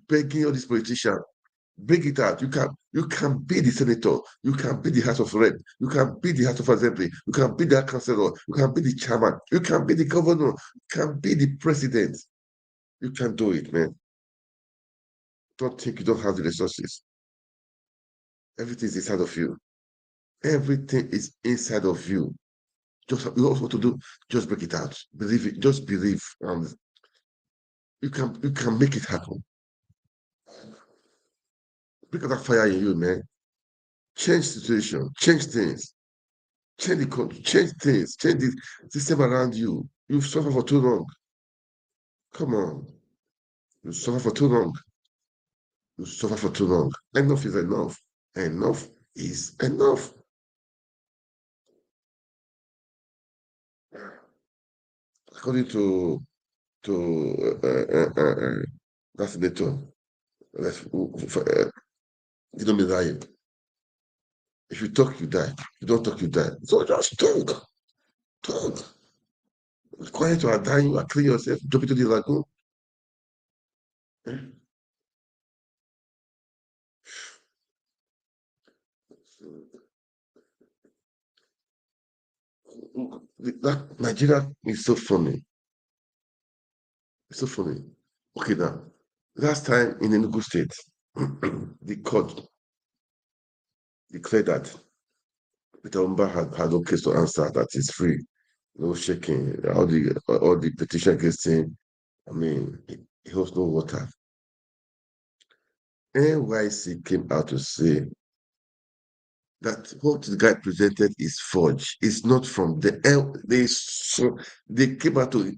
begging all these politicians. Bring it out. You can be the senator. You can be the House of Rep. You can be the House of Assembly. You can be the councillor. You can be the chairman. You can be the governor. You can be the president. You can do it, man. Don't think you don't have the resources. Everything is inside of you. Everything is inside of you. Just you also want to do, just break it out. Believe it, just believe. You can make it happen. Break out that fire in you, man. Change situation, change things, change the country, change things, change the system around you. You've suffered for too long. Come on. You suffer for too long. You suffer for too long. Enough is enough. Enough is enough. According to that senator, you don't be lying. If you talk, you die. If you don't talk, you die. So just talk. Talk. Quiet, you are dying, you are killing yourself, drop into the lagoon. That Nigeria is so funny. It's so funny. Okay, now, last time in Enugu State, the court declared that Peter Umba had no case to answer, that he's free, no shaking, all the petition against him. I mean, he holds no water. NYC came out to say that what the guy presented is forged. It's not from the they came out to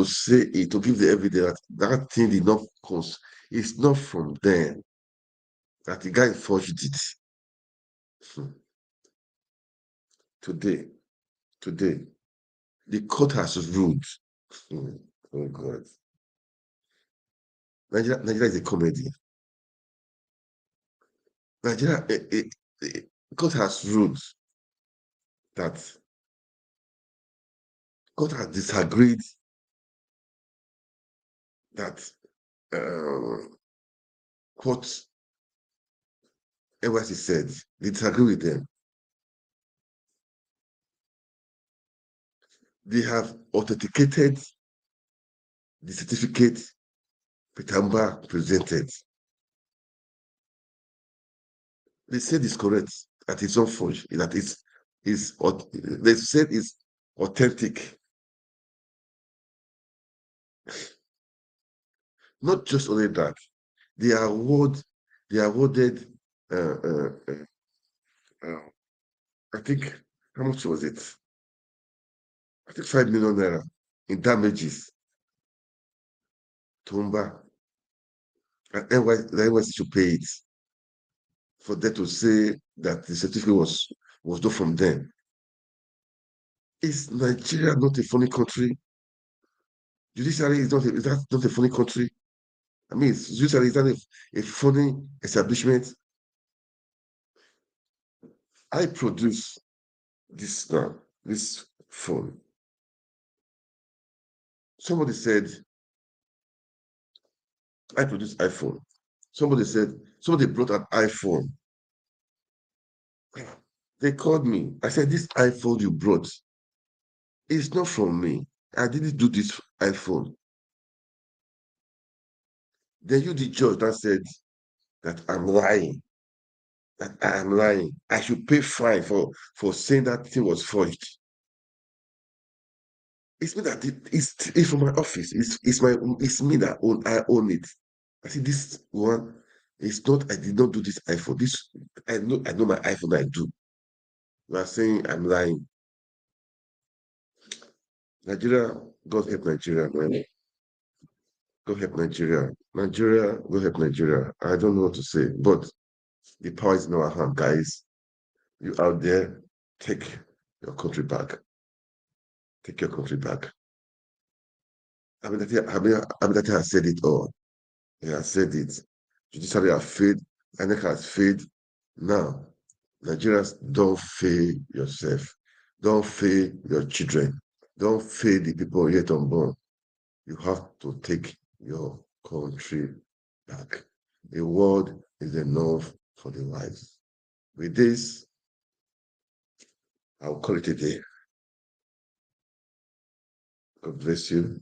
say it, to give the evidence that thing did not cause. It's not from them that the guy forged it. Today, the court has ruled. Oh God, Nigeria is a comedy. Nigeria, court has ruled that court has disagreed that what NYC said. They disagree with them. They have authenticated the certificate Petamba presented. They said it's correct, that it's not forged, that they said it's authentic. Not just only that, they awarded I think, how much was it? I think 5 million naira in damages to Umba. And the NYC should pay it for them to say that the certificate was not from them. Is Nigeria not a funny country? Judiciary is not a funny country. I mean, judiciary is not a funny establishment. I produce this now, this phone. Somebody said, I produce iPhone. Somebody brought an iPhone. They called me. I said, this iPhone you brought is not from me. I didn't do this iPhone. Then you, the judge, that said that I'm lying. That I am lying. I should pay fine for saying that thing was forged. It's me that it's from my office. It's me that I own it. I see this one. It's not. I did not do this iPhone. This I know my iPhone. I do. You are saying I'm lying. Nigeria, God help Nigeria, man. God help Nigeria. Nigeria, God help Nigeria. I don't know what to say, but the power is in our hand, guys. You out there, take your country back. Take your country back. Ahmed Dathi has said it all. He has said it. Judiciary have failed. INEC has failed. Now, Nigerians, don't fail yourself. Don't fail your children. Don't fail the people yet unborn. You have to take your country back. The world is enough for the wise. With this, I'll call it a day. God bless you.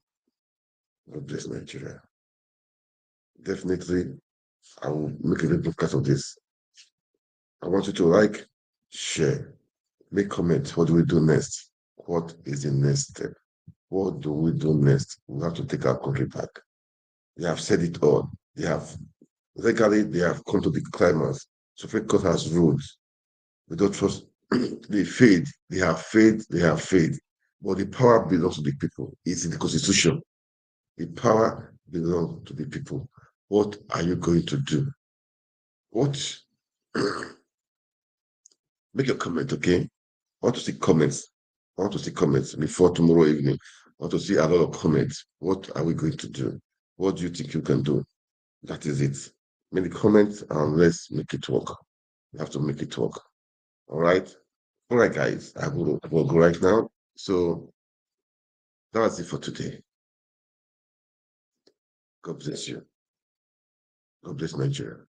God bless Nigeria. Definitely, I will make a little podcast of this. I want you to like, share, make comments. What do we do next? What is the next step? What do we do next? We have to take our country back. They have said it all. They have come to the climax. Supreme Court has ruled. We don't trust. They failed. They have failed. But the power belongs to the people. It's in the Constitution. The power belongs to the people. What are you going to do? What? Make a comment, okay? I want to see comments. Before tomorrow evening. I want to see a lot of comments. What are we going to do? What do you think you can do? That is it. Make the comments and let's make it work. We have to make it work. All right? All right, guys. I will go right now. So that was it for today. God bless you. God bless Nigeria.